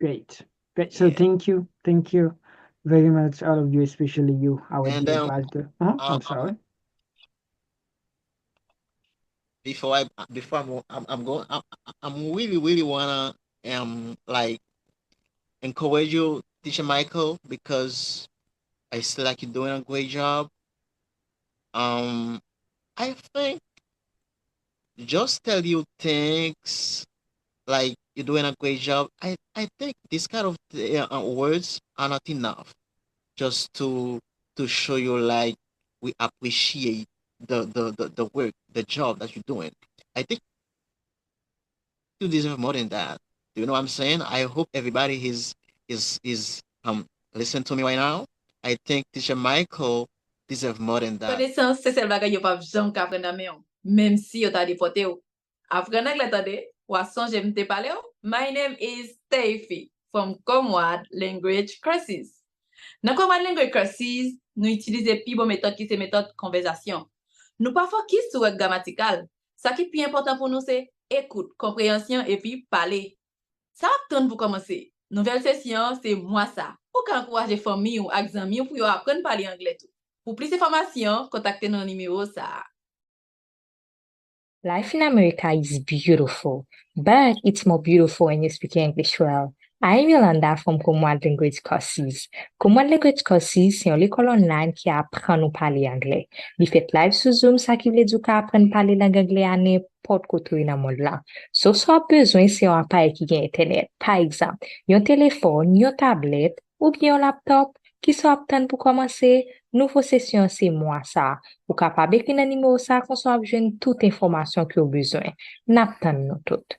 Great. Great. So Yeah. thank you. Thank you very much, all of you, especially you, our And dear brother. I'm sorry. before I'm going, I'm really wanna like encourage you, teacher Michael, because I feel like you're doing a great job. Um, I think just tell you things like you're doing a great job. I think this kind of words are not enough just to show you like we appreciate the work, the job that you're doing. I think you deserve more than that. Do you know what I'm saying? I hope everybody is listen to me right now. I think Teacher Michael deserve more than that. Connaissance, c'est celle bagay yo pa jam ka apprendre dans men yo, même si yo ta deporté yo. Apprendre anglais tande, ou sonje mte pale yo. My name is Steffi from Comwad Language Courses. Dans Comwad Language Courses, nous utilisons pi bon méthode qui c'est méthode conversation. Nous pas focus sur grammatical. Ça qui est plus important pour nous c'est écoute, compréhension et puis parler. Ça va pour commencer. Nouvelle session, c'est moi ça. Pour encourager famille ou amis pour apprendre à parler anglais tout. Pour plus d'informations, contactez nos numéros ça. Life in America is beautiful, but it's more beautiful when you speak English well. I'm Yolanda from Comwad Language Courses. Comwad Language Courses, c'est une école online qui apprend nous parler anglais. Il fait live sur Zoom, ça qui veut dire qu'on apprend à parler langue anglais à n'importe côté dans le monde là. So, soit besoin, c'est un appareil qui a Internet. Par exemple, un téléphone, une tablette ou bien un laptop qui soit apte pour commencer. Nouveau session, c'est moi ça. Ou capable d'écrire un numéro ça qu'on soit besoin toute information que vous besoin. N'attendons nous tout.